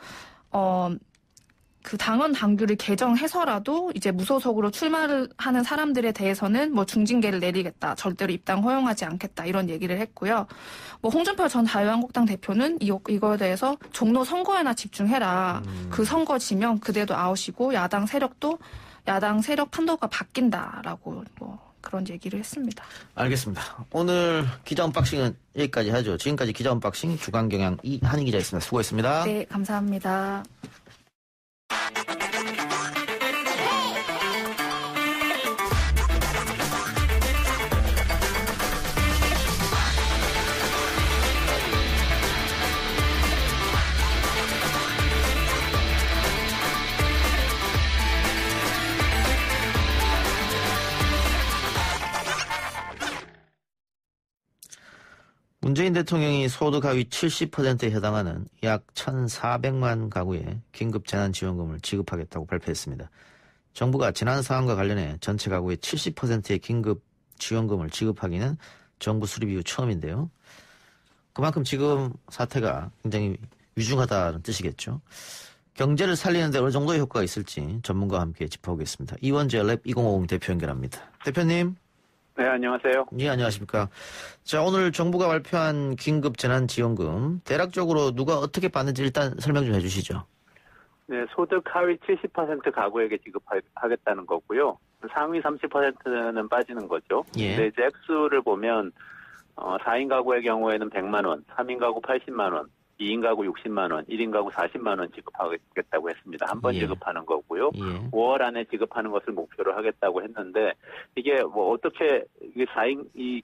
그 당원 당규를 개정해서라도 이제 무소속으로 출마를 하는 사람들에 대해서는 뭐 중징계를 내리겠다, 절대로 입당 허용하지 않겠다 이런 얘기를 했고요. 뭐 홍준표 전 자유한국당 대표는 이거에 대해서 종로 선거에나 집중해라. 그 선거 지면 그대도 아웃이고 야당 세력 판도가 바뀐다라고 그런 얘기를 했습니다. 알겠습니다. 오늘 기자 언박싱은 여기까지 하죠. 지금까지 기자 언박싱 주간경향 이한희 기자였습니다. 수고했습니다. 네, 감사합니다. 문재인 대통령이 소득 하위 70%에 해당하는 약 1,400만 가구에 긴급 재난지원금을 지급하겠다고 발표했습니다. 정부가 재난 상황과 관련해 전체 가구의 70%의 긴급 지원금을 지급하기는 정부 수립 이후 처음인데요. 그만큼 지금 사태가 굉장히 위중하다는 뜻이겠죠. 경제를 살리는 데 어느 정도의 효과가 있을지 전문가와 함께 짚어보겠습니다. 이원재 랩 2050 대표 연결합니다. 대표님. 네, 안녕하세요. 예, 안녕하십니까. 자, 오늘 정부가 발표한 긴급 재난지원금, 대략적으로 누가 어떻게 받는지 일단 설명 좀 해주시죠. 네, 소득 하위 70% 가구에게 지급하겠다는 거고요. 상위 30%는 빠지는 거죠. 예. 근데 이제 액수를 보면, 4인 가구의 경우에는 100만 원, 3인 가구 80만 원, 2인 가구 60만 원, 1인 가구 40만 원 지급하겠다고 했습니다. 한 번 지급하는 거고요. 5월 안에 지급하는 것을 목표로 하겠다고 했는데 이게 뭐 어떻게 이게 4인 이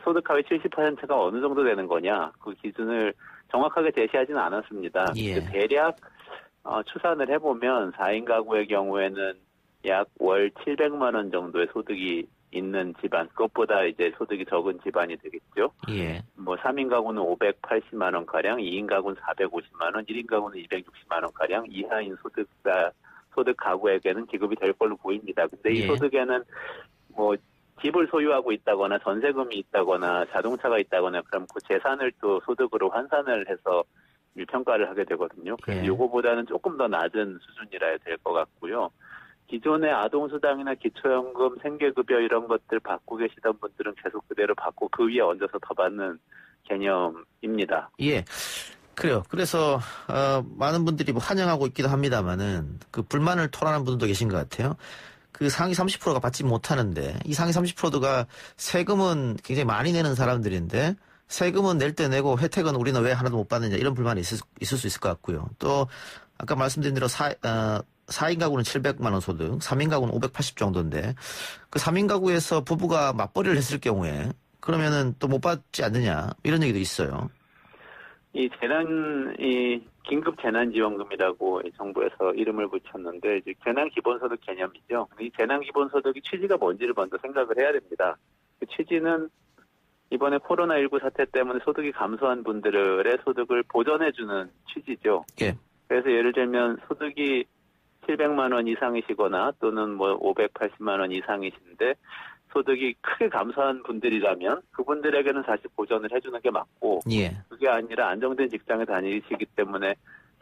소득 하위 70%가 어느 정도 되는 거냐 그 기준을 정확하게 제시하지는 않았습니다. 대략 추산을 해보면 4인 가구의 경우에는 약 월 700만 원 정도의 소득이 있는 집안, 그것보다 이제 소득이 적은 집안이 되겠죠. 예. 뭐 3인 가구는 580만 원 가량, 2인 가구는 450만 원, 1인 가구는 260만 원 가량 이하인 소득 가구에게는 지급이 될 걸로 보입니다. 근데 이 소득에는 뭐 집을 소유하고 있다거나 전세금이 있다거나 자동차가 있다거나 그럼 그 재산을 또 소득으로 환산을 해서 평가를 하게 되거든요. 그래서 요거보다는 조금 더 낮은 수준이라 해야 될 것 같고요. 기존의 아동수당이나 기초연금, 생계급여 이런 것들 받고 계시던 분들은 계속 그대로 받고 그 위에 얹어서 더 받는 개념입니다. 예, 그래요. 그래서 많은 분들이 뭐 환영하고 있기도 합니다만은 그 불만을 토로하는 분들도 계신 것 같아요. 그 상위 30%가 받지 못하는데 이 상위 30%가 세금은 굉장히 많이 내는 사람들인데 세금은 낼 때 내고 혜택은 우리는 왜 하나도 못 받느냐 이런 불만이 있을 수 있을 것 같고요. 또 아까 말씀드린 대로 4인 가구는 700만 원 소득, 3인 가구는 580 정도인데 그 3인 가구에서 부부가 맞벌이를 했을 경우에 그러면은 또 못 받지 않느냐 이런 얘기도 있어요. 이 긴급 재난지원금이라고 정부에서 이름을 붙였는데 이제 재난기본소득 개념이죠. 이 재난기본소득의 취지가 뭔지를 먼저 생각을 해야 됩니다. 그 취지는 이번에 코로나19 사태 때문에 소득이 감소한 분들의 소득을 보전해주는 취지죠. 예. 그래서 예를 들면 소득이 700만 원 이상이시거나 또는 뭐 580만 원 이상이신데 소득이 크게 감소한 분들이라면 그분들에게는 사실 보전을 해주는 게 맞고 그게 아니라 안정된 직장에 다니시기 때문에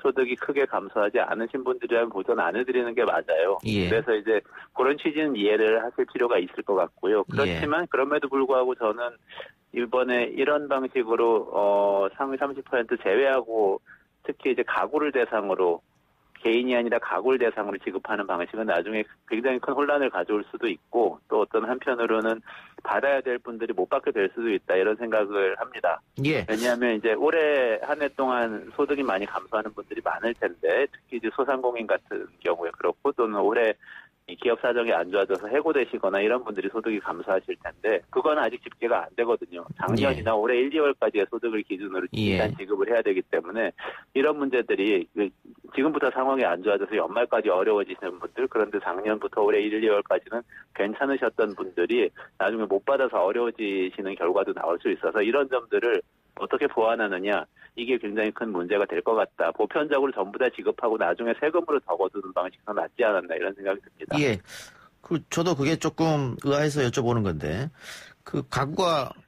소득이 크게 감소하지 않으신 분들이라면 보전 안 해드리는 게 맞아요. 그래서 이제 그런 취지는 이해를 하실 필요가 있을 것 같고요. 그렇지만 그럼에도 불구하고 저는 이번에 이런 방식으로 상위 30% 제외하고 특히 이제 가구를 대상으로 개인이 아니라 가구를 대상으로 지급하는 방식은 나중에 굉장히 큰 혼란을 가져올 수도 있고 또 어떤 한편으로는 받아야 될 분들이 못 받게 될 수도 있다 이런 생각을 합니다. 예. 왜냐하면 이제 올해 한 해 동안 소득이 많이 감소하는 분들이 많을 텐데 특히 이제 소상공인 같은 경우에 그렇고 또는 올해 기업 사정이 안 좋아져서 해고되시거나 이런 분들이 소득이 감소하실 텐데 그건 아직 집계가 안 되거든요. 작년이나 올해 1, 2월까지의 소득을 기준으로 일단 지급을 해야 되기 때문에 이런 문제들이 지금부터 상황이 안 좋아져서 연말까지 어려워지시는 분들 그런데 작년부터 올해 1, 2월까지는 괜찮으셨던 분들이 나중에 못 받아서 어려워지시는 결과도 나올 수 있어서 이런 점들을 어떻게 보완하느냐 이게 굉장히 큰 문제가 될 것 같다. 보편적으로 전부 다 지급하고 나중에 세금으로 더 거두는 방식은 낫지 않았나 이런 생각이 듭니다. 예. 저도 그게 조금 의아해서 여쭤보는 건데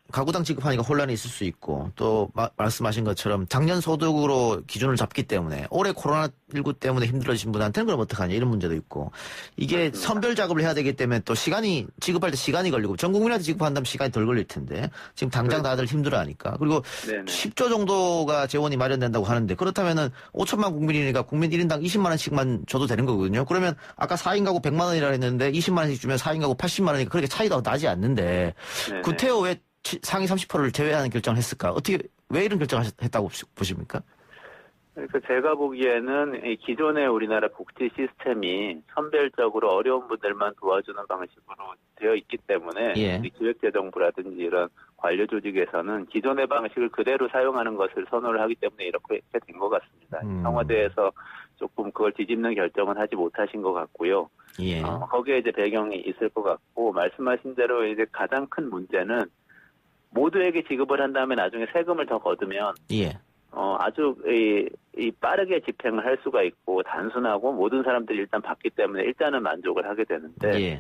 가구당 지급하니까 혼란이 있을 수 있고 또 말씀하신 것처럼 작년 소득으로 기준을 잡기 때문에 올해 코로나19 때문에 힘들어진 분한테는 그럼 어떡하냐 이런 문제도 있고 이게 선별 작업을 해야 되기 때문에 또 지급할 때 시간이 걸리고 전 국민한테 지급한다면 시간이 덜 걸릴 텐데 지금 당장 다들 힘들어하니까 그리고 10조 정도가 재원이 마련된다고 하는데 그렇다면은 5천만 국민이니까 국민 1인당 20만 원씩만 줘도 되는 거거든요. 그러면 아까 4인 가구 100만 원이라 했는데 20만 원씩 주면 4인 가구 80만 원이니까 그렇게 차이가 나지 않는데 구태여 왜 상위 30%를 제외하는 결정을 했을까? 왜 이런 결정을 했다고 보십니까? 그러니까 제가 보기에는 기존의 우리나라 복지 시스템이 선별적으로 어려운 분들만 도와주는 방식으로 되어 있기 때문에 기획재정부라든지 이런 관료 조직에서는 기존의 방식을 그대로 사용하는 것을 선호를 하기 때문에 이렇게 된 것 같습니다. 청와대에서 조금 그걸 뒤집는 결정은 하지 못하신 것 같고요. 거기에 이제 배경이 있을 것 같고 말씀하신 대로 이제 가장 큰 문제는 모두에게 지급을 한 다음에 나중에 세금을 더 거두면 아주 빠르게 집행을 할 수가 있고 단순하고 모든 사람들이 일단 받기 때문에 일단은 만족을 하게 되는데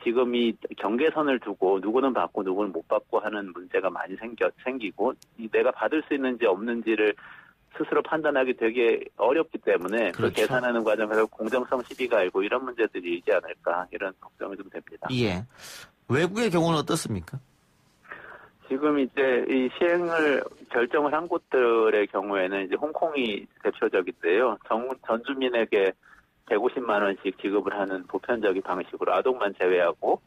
지금 이 경계선을 두고 누구는 받고 누구는 못 받고 하는 문제가 많이 생기고 내가 받을 수 있는지 없는지를 스스로 판단하기 되게 어렵기 때문에 그 계산하는 과정에서 공정성 시비가 일고 이런 문제들이 있지 않을까 이런 걱정이 좀 됩니다. 외국의 경우는 어떻습니까? 지금 이제 이 시행을 결정을 한 곳들의 경우에는 이제 홍콩이 대표적인데요. 전 주민에게 150만 원씩 지급을 하는 보편적인 방식으로 아동만 제외하고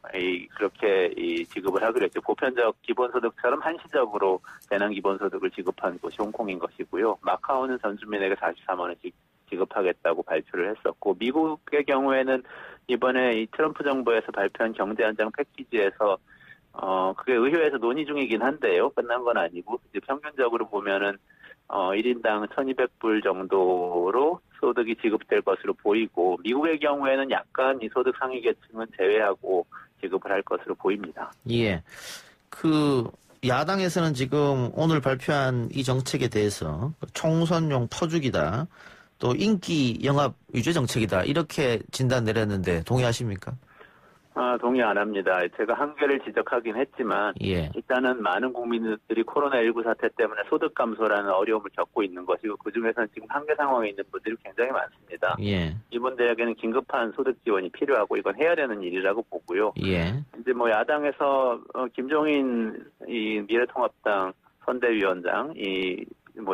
그렇게 지급을 하기로 했죠. 보편적 기본소득처럼 한시적으로 재난 기본소득을 지급한 곳이 홍콩인 것이고요. 마카오는 전 주민에게 44만 원씩 지급하겠다고 발표를 했었고 미국의 경우에는 이번에 이 트럼프 정부에서 발표한 경제 안정 패키지에서 그게 의회에서 논의 중이긴 한데요. 끝난 건 아니고, 이제 평균적으로 보면은, 1인당 1,200불 정도로 소득이 지급될 것으로 보이고, 미국의 경우에는 약간 이 소득 상위 계층은 제외하고 지급을 할 것으로 보입니다. 야당에서는 지금 오늘 발표한 이 정책에 대해서 총선용 퍼주기다, 또 인기 영합 유죄 정책이다, 이렇게 진단 내렸는데 동의하십니까? 동의 안 합니다. 제가 한계를 지적하긴 했지만 일단은 많은 국민들이 코로나19 사태 때문에 소득 감소라는 어려움을 겪고 있는 것이고 그중에서는 지금 한계 상황에 있는 분들이 굉장히 많습니다. 이분들에게는 긴급한 소득 지원이 필요하고 이건 해야 되는 일이라고 보고요. 이제 야당에서 김종인 미래통합당 선대위원장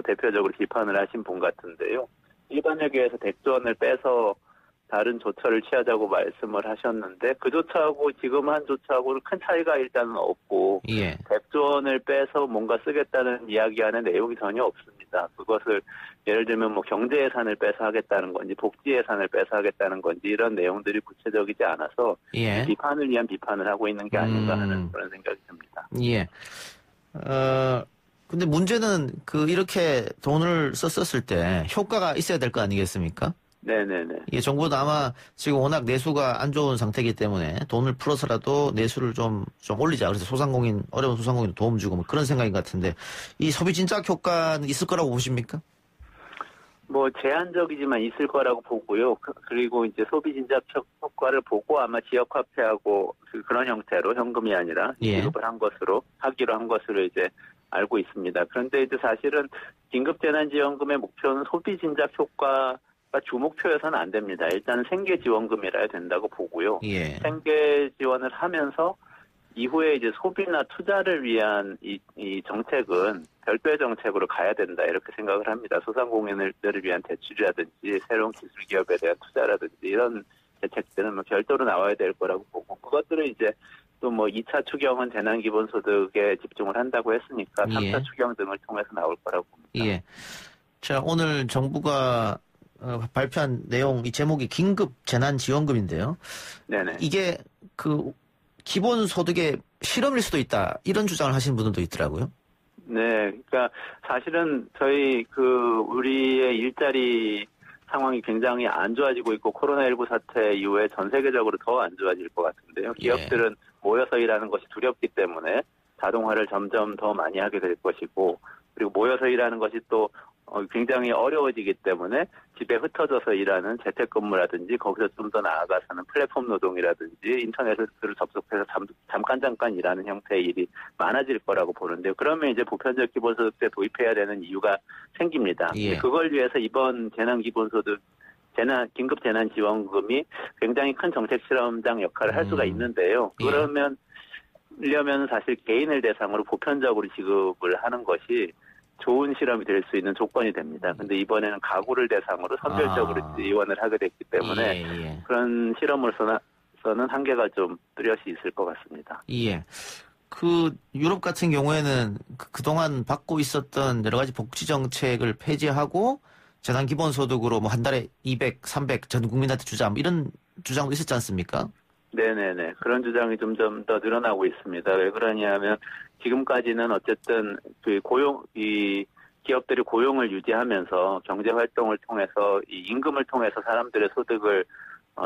대표적으로 비판을 하신 분 같은데요. 일반회계에서 100조 원을 빼서 다른 조처를 취하자고 말씀을 하셨는데 그 조처하고 지금 한 조처하고는 큰 차이가 일단은 없고 100조 원을 빼서 뭔가 쓰겠다는 이야기하는 내용이 전혀 없습니다. 그것을 예를 들면 경제 예산을 빼서 하겠다는 건지 복지 예산을 빼서 하겠다는 건지 이런 내용들이 구체적이지 않아서 비판을 위한 비판을 하고 있는 게 아닌가 하는 그런 생각이 듭니다. 근데 문제는 이렇게 돈을 썼을 때 효과가 있어야 될 거 아니겠습니까? 네네네. 정부도 아마 지금 워낙 내수가 안 좋은 상태이기 때문에 돈을 풀어서라도 내수를 좀 올리자. 그래서 어려운 소상공인 도움 주고 그런 생각인 것 같은데 이 소비 진작 효과는 있을 거라고 보십니까? 제한적이지만 있을 거라고 보고요. 그리고 이제 소비 진작 효과를 보고 아마 지역 화폐하고 그런 형태로 현금이 아니라 지급을 하기로 한 것으로 이제 알고 있습니다. 그런데 이제 사실은 긴급재난지원금의 목표는 소비 진작 효과 주목표여서는 안 됩니다. 일단은 생계지원금이라 해야 된다고 보고요. 생계지원을 하면서 이후에 이제 소비나 투자를 위한 이 정책은 별도의 정책으로 가야 된다 이렇게 생각을 합니다. 소상공인들을 위한 대출이라든지 새로운 기술 기업에 대한 투자라든지 이런 대책들은 뭐 별도로 나와야 될 거라고 보고 그것들은 이제 또 뭐 2차 추경은 재난기본소득에 집중을 한다고 했으니까 3차 추경 등을 통해서 나올 거라고 봅니다. 예. 자, 오늘 정부가 발표한 내용, 이 제목이 긴급 재난지원금인데요. 네네. 이게 그 기본소득의 실험일 수도 있다. 이런 주장을 하시는 분들도 있더라고요. 네. 그러니까 사실은 저희 우리의 일자리 상황이 굉장히 안 좋아지고 있고 코로나19 사태 이후에 전 세계적으로 더 안 좋아질 것 같은데요. 기업들은 모여서 일하는 것이 두렵기 때문에 자동화를 점점 더 많이 하게 될 것이고 그리고 모여서 일하는 것이 또 굉장히 어려워지기 때문에 집에 흩어져서 일하는 재택근무라든지 거기서 좀 더 나아가서는 플랫폼 노동이라든지 인터넷을 접속해서 잠깐 일하는 형태의 일이 많아질 거라고 보는데요. 그러면 이제 보편적 기본소득세 도입해야 되는 이유가 생깁니다. 그걸 위해서 이번 긴급 재난지원금이 굉장히 큰 정책 실험장 역할을 할 수가 있는데요. 그러면 사실 개인을 대상으로 보편적으로 지급을 하는 것이 좋은 실험이 될 수 있는 조건이 됩니다. 근데 이번에는 가구를 대상으로 선별적으로 지원을 하게 됐기 때문에 그런 실험으로서는 한계가 좀 뚜렷이 있을 것 같습니다. 예. 유럽 같은 경우에는 그동안 받고 있었던 여러 가지 복지 정책을 폐지하고 재난 기본소득으로 뭐 한 달에 200, 300 전 국민한테 주자 이런 주장도 있었지 않습니까? 네네네. 그런 주장이 좀 더 늘어나고 있습니다. 왜 그러냐면 지금까지는 어쨌든 기업들이 고용을 유지하면서 경제 활동을 통해서 이 임금을 통해서 사람들의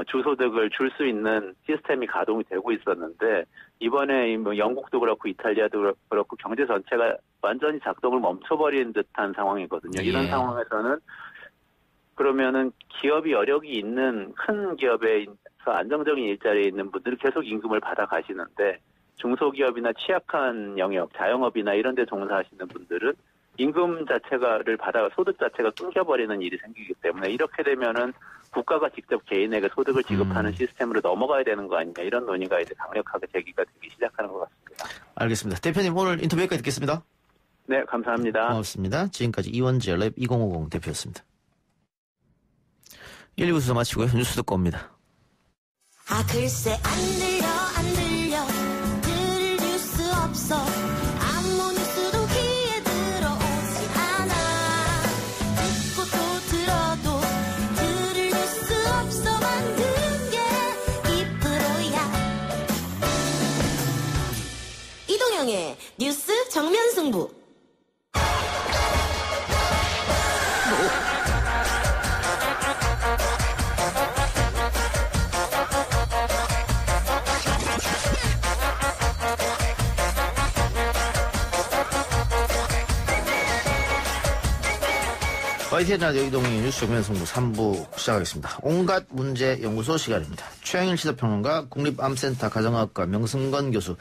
주소득을 줄 수 있는 시스템이 가동이 되고 있었는데 이번에 뭐 영국도 그렇고 이탈리아도 그렇고 경제 전체가 완전히 작동을 멈춰버린 듯한 상황이거든요. 이런 상황에서는 그러면은 기업이 여력이 있는 큰 기업에서 안정적인 일자리에 있는 분들은 계속 임금을 받아 가시는데 중소기업이나 취약한 영역, 자영업이나 이런 데 종사하시는 분들은 임금 소득 자체가 끊겨버리는 일이 생기기 때문에 이렇게 되면은 국가가 직접 개인에게 소득을 지급하는 시스템으로 넘어가야 되는 거 아니냐 이런 논의가 이제 강력하게 제기가 되기 시작하는 것 같습니다. 알겠습니다. 대표님 오늘 인터뷰 여기까지 듣겠습니다. 네, 감사합니다. 고맙습니다. 지금까지 이원재 랩 2050 대표였습니다. 1, 2부 수사 마치고요. 뉴스 듣고 옵니다. 글쎄 안 들려 들을 뉴스 없어 아무 뉴스도 귀에 들어오지 않아 듣고 또 들어도 들을 뉴스 없어 만든 게 2%야 이동영의 뉴스 정면 승부 YTN 라디오 이동희 뉴스 정면 승부 3부 시작하겠습니다. 온갖 문제 연구소 시간입니다. 최영일 시사평론가 국립암센터 가정학과 명승건 교수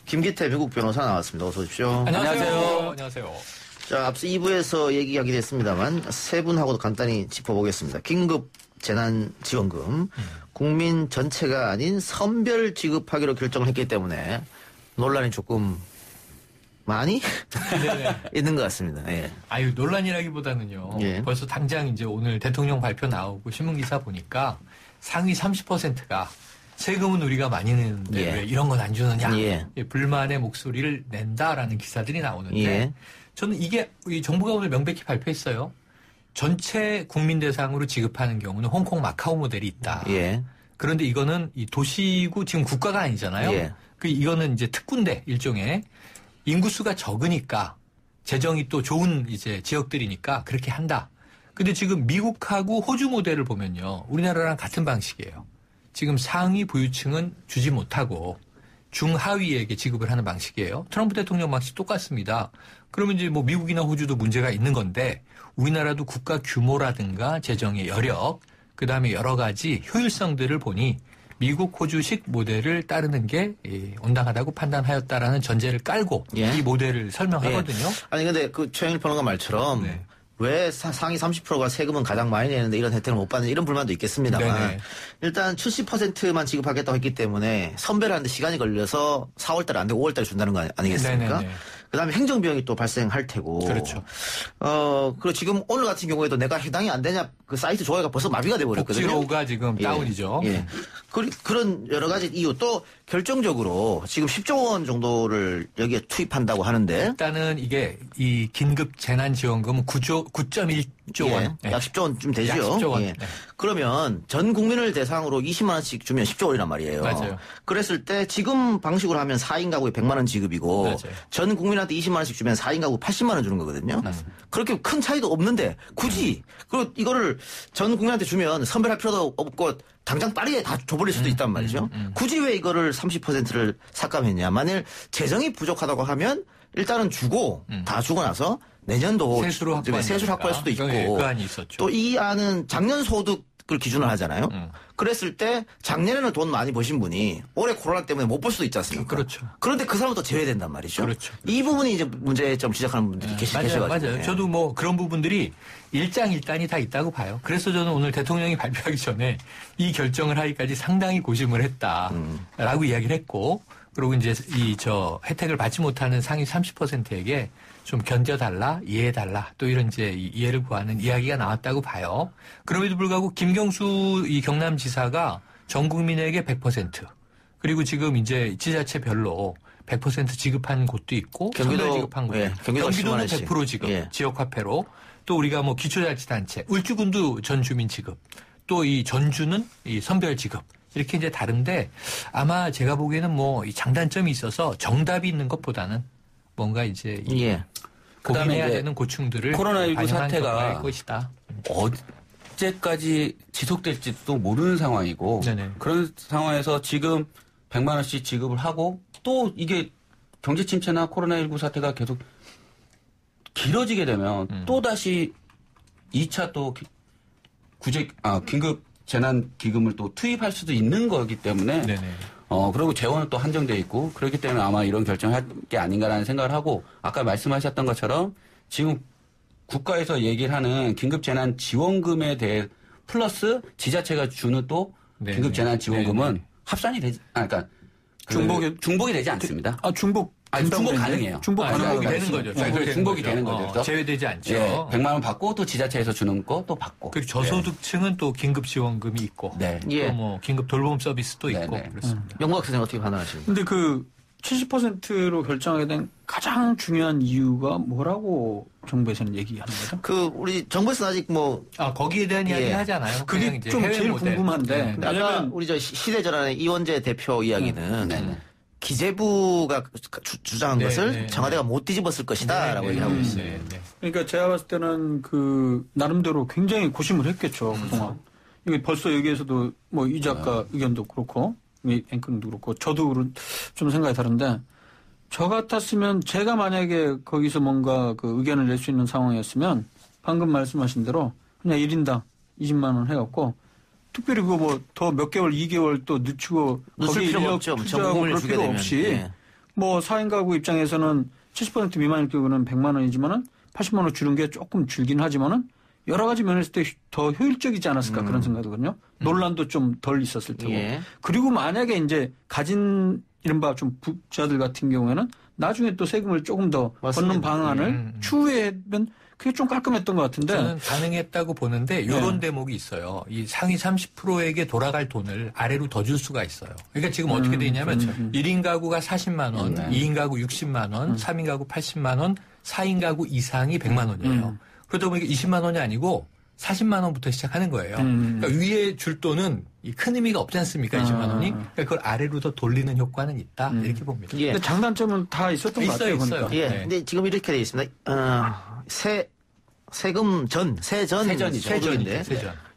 김기태 미국 변호사 나왔습니다. 어서 오십시오. 안녕하세요. 안녕하세요. 자, 앞서 2부에서 얘기하기도 했습니다만 세 분하고도 간단히 짚어보겠습니다. 긴급 재난지원금 국민 전체가 아닌 선별 지급하기로 결정을 했기 때문에 논란이 조금 많이 있는 것 같습니다. 예. 논란이라기보다는요. 예. 벌써 당장 이제 오늘 대통령 발표 나오고 신문기사 보니까 상위 30%가 세금은 우리가 많이 내는데 왜 이런 건 안 주느냐. 불만의 목소리를 낸다라는 기사들이 나오는데 저는 이게 정부가 오늘 명백히 발표했어요. 전체 국민 대상으로 지급하는 경우는 홍콩 마카오 모델이 있다. 그런데 이거는 이 도시구 지금 국가가 아니잖아요. 이거는 이제 특구인데 일종의 인구수가 적으니까 재정이 또 좋은 이제 지역들이니까 그렇게 한다. 근데 지금 미국하고 호주 모델을 보면요. 우리나라랑 같은 방식이에요. 지금 상위 부유층은 주지 못하고 중하위에게 지급을 하는 방식이에요. 트럼프 대통령 방식 똑같습니다. 그러면 이제 뭐 미국이나 호주도 문제가 있는 건데 우리나라도 국가 규모라든가 재정의 여력, 그다음에 여러 가지 효율성들을 보니 미국, 호주식 모델을 따르는 게 온당하다고 판단하였다라는 전제를 깔고 이 모델을 설명하거든요. 아니 근데 최영일 평론가 말처럼 왜 상위 30%가 세금은 가장 많이 내는데 이런 혜택을 못 받는 이런 불만도 있겠습니다만 네네. 일단 70%만 지급하겠다고 했기 때문에 선별하는데 시간이 걸려서 4월달에 안 되고 5월달에 준다는 거 아니겠습니까? 네네네. 그다음에 행정비용이 또 발생할 테고. 그렇죠. 그리고 지금 오늘 같은 경우에도 내가 해당이 안 되냐 그 사이트 조회가 벌써 마비가 돼버렸거든요. 복지로가 지금 다운이죠. 예. 그런 여러 가지 이유 또 결정적으로 지금 10조 원 정도를 여기에 투입한다고 하는데 일단은 이게 이 긴급 재난지원금은 9.1조 원. 예. 약 10조 원쯤 되죠. 약 10조 원. 예. 그러면 전 국민을 대상으로 20만 원씩 주면 10조 원이란 말이에요. 맞아요. 그랬을 때 지금 방식으로 하면 4인 가구에 100만 원 지급이고 맞아요. 전 국민한테 20만 원씩 주면 4인 가구 80만 원 주는 거거든요. 맞습니다. 그렇게 큰 차이도 없는데 굳이 그리고 이거를 전 국민한테 주면 선별할 필요도 없고 당장 빠르게 다 줘버릴 수도 있단 말이죠. 굳이 왜 이거를 30%를 삭감했냐. 만일 재정이 부족하다고 하면 일단은 주고 다 주고 나서 내년도 세수로 확보할 수도 있고 그 안이 있었죠. 또 이 안은 작년 소득을 기준으로 하잖아요. 그랬을 때 작년에는 돈 많이 버신 분이 올해 코로나 때문에 못 벌 수도 있지 않습니까? 그렇죠. 그런데 그 사람은 또 제외된단 말이죠. 그렇죠. 이 부분이 이제 문제점 지적하는 분들이 계셔가지고. 맞아요. 저도 뭐 그런 부분들이 일장일단이 다 있다고 봐요. 그래서 저는 오늘 대통령이 발표하기 전에 이 결정을 하기까지 상당히 고심을 했다라고 이야기를 했고, 그리고 이제 혜택을 받지 못하는 상위 30%에게 좀 견뎌달라, 이해해달라, 또 이런 이제 이해를 구하는 이야기가 나왔다고 봐요. 그럼에도 불구하고 김경수 이 경남지사가 전 국민에게 100%, 그리고 지금 이제 지자체별로 100% 지급한 곳도 있고, 선별 지급한 곳도 있고, 경기도는 100% 지급, 지역화폐로, 또 우리가 뭐 기초자치단체, 울주군도 전 주민 지급, 또 이 전주는 이 선별 지급, 이렇게 이제 다른데 아마 제가 보기에는 뭐 이 장단점이 있어서 정답이 있는 것보다는 뭔가 이제 고민해야 되는 고충들을 코로나19 사태가 것이다. 언제까지 지속될지도 모르는 상황이고 네네. 그런 상황에서 지금 100만 원씩 지급을 하고 또 이게 경제 침체나 코로나19 사태가 계속 길어지게 되면 또 다시 2차 또 긴급 재난 기금을 또 투입할 수도 있는 거기 때문에 네네. 그리고 재원은 또 한정돼 있고 그렇기 때문에 아마 이런 결정을 할 게 아닌가라는 생각을 하고 아까 말씀하셨던 것처럼 지금 국가에서 얘기를 하는 긴급 재난 지원금에 대해 플러스 지자체가 주는 또 긴급 재난 지원금은 합산이 되지 그러니까 중복이 되지 않습니다. 중복 가능해요. 중복 가능하게 되는 거죠. 중복이 되는 거죠. 제외되지 않죠. 100만 원 받고 또 지자체에서 주는 거 또 받고. 그리고 저소득층은 또 긴급 지원금이 있고, 또 뭐 긴급 돌봄 서비스도 있고 그렇습니다. 명박 선생 어떻게 판단하십니까? 근데 그 70%로 결정하게 된 가장 중요한 이유가 뭐라고 정부에서는 얘기하는 거죠? 우리 정부에서는 아직 거기에 대한 이야기 하잖아요. 그게 이제 좀 제일 모델. 궁금한데. 아까 우리 시대전환의 이원재 대표 이야기는 기재부가 주장한 것을 청와대가 못 뒤집었을 것이다라고 얘기하고 있어요. 그러니까 제가 봤을 때는 나름대로 굉장히 고심을 했겠죠, 그동안. 이게 벌써 여기에서도 이 작가 의견도 그렇고, 이 앵커님도 그렇고, 저도 좀 생각이 다른데, 저 같았으면 제가 만약에 거기서 뭔가 의견을 낼 수 있는 상황이었으면, 방금 말씀하신 대로 그냥 1인당 20만 원 해갖고, 특별히 더 몇 개월, 2개월 또 늦추고 거기에 인력 투자하고 그럴 필요 없이 4인 가구 입장에서는 70% 미만일 경우는 100만 원이지만은 80만 원 주는 게 조금 줄긴 하지만은 여러 가지 면에서 더 효율적이지 않았을까 그런 생각이거든요. 논란도 좀 덜 있었을 테고. 그리고 만약에 이제 가진 이른바 좀 부자들 같은 경우에는 나중에 또 세금을 조금 더 걷는 방안을 추후에는 그게 좀 깔끔했던 것 같은데. 저는 가능했다고 보는데 이런 대목이 있어요. 이 상위 30%에게 돌아갈 돈을 아래로 더 줄 수가 있어요. 그러니까 지금 어떻게 돼 있냐면 1인 가구가 40만 원, 2인 가구 60만 원, 3인 가구 80만 원, 4인 가구 이상이 100만 원이에요. 그러다 보니까 20만 원이 아니고 40만 원부터 시작하는 거예요. 그러니까 위에 줄 돈은 큰 의미가 없지 않습니까? 20만 원이. 그러니까 그걸 아래로 더 돌리는 효과는 있다. 이렇게 봅니다. 근데 장단점은 다 있었던 것 같아요. 있어요. 근데 지금 이렇게 되어 있습니다. 세금 세전이죠. 세전인데.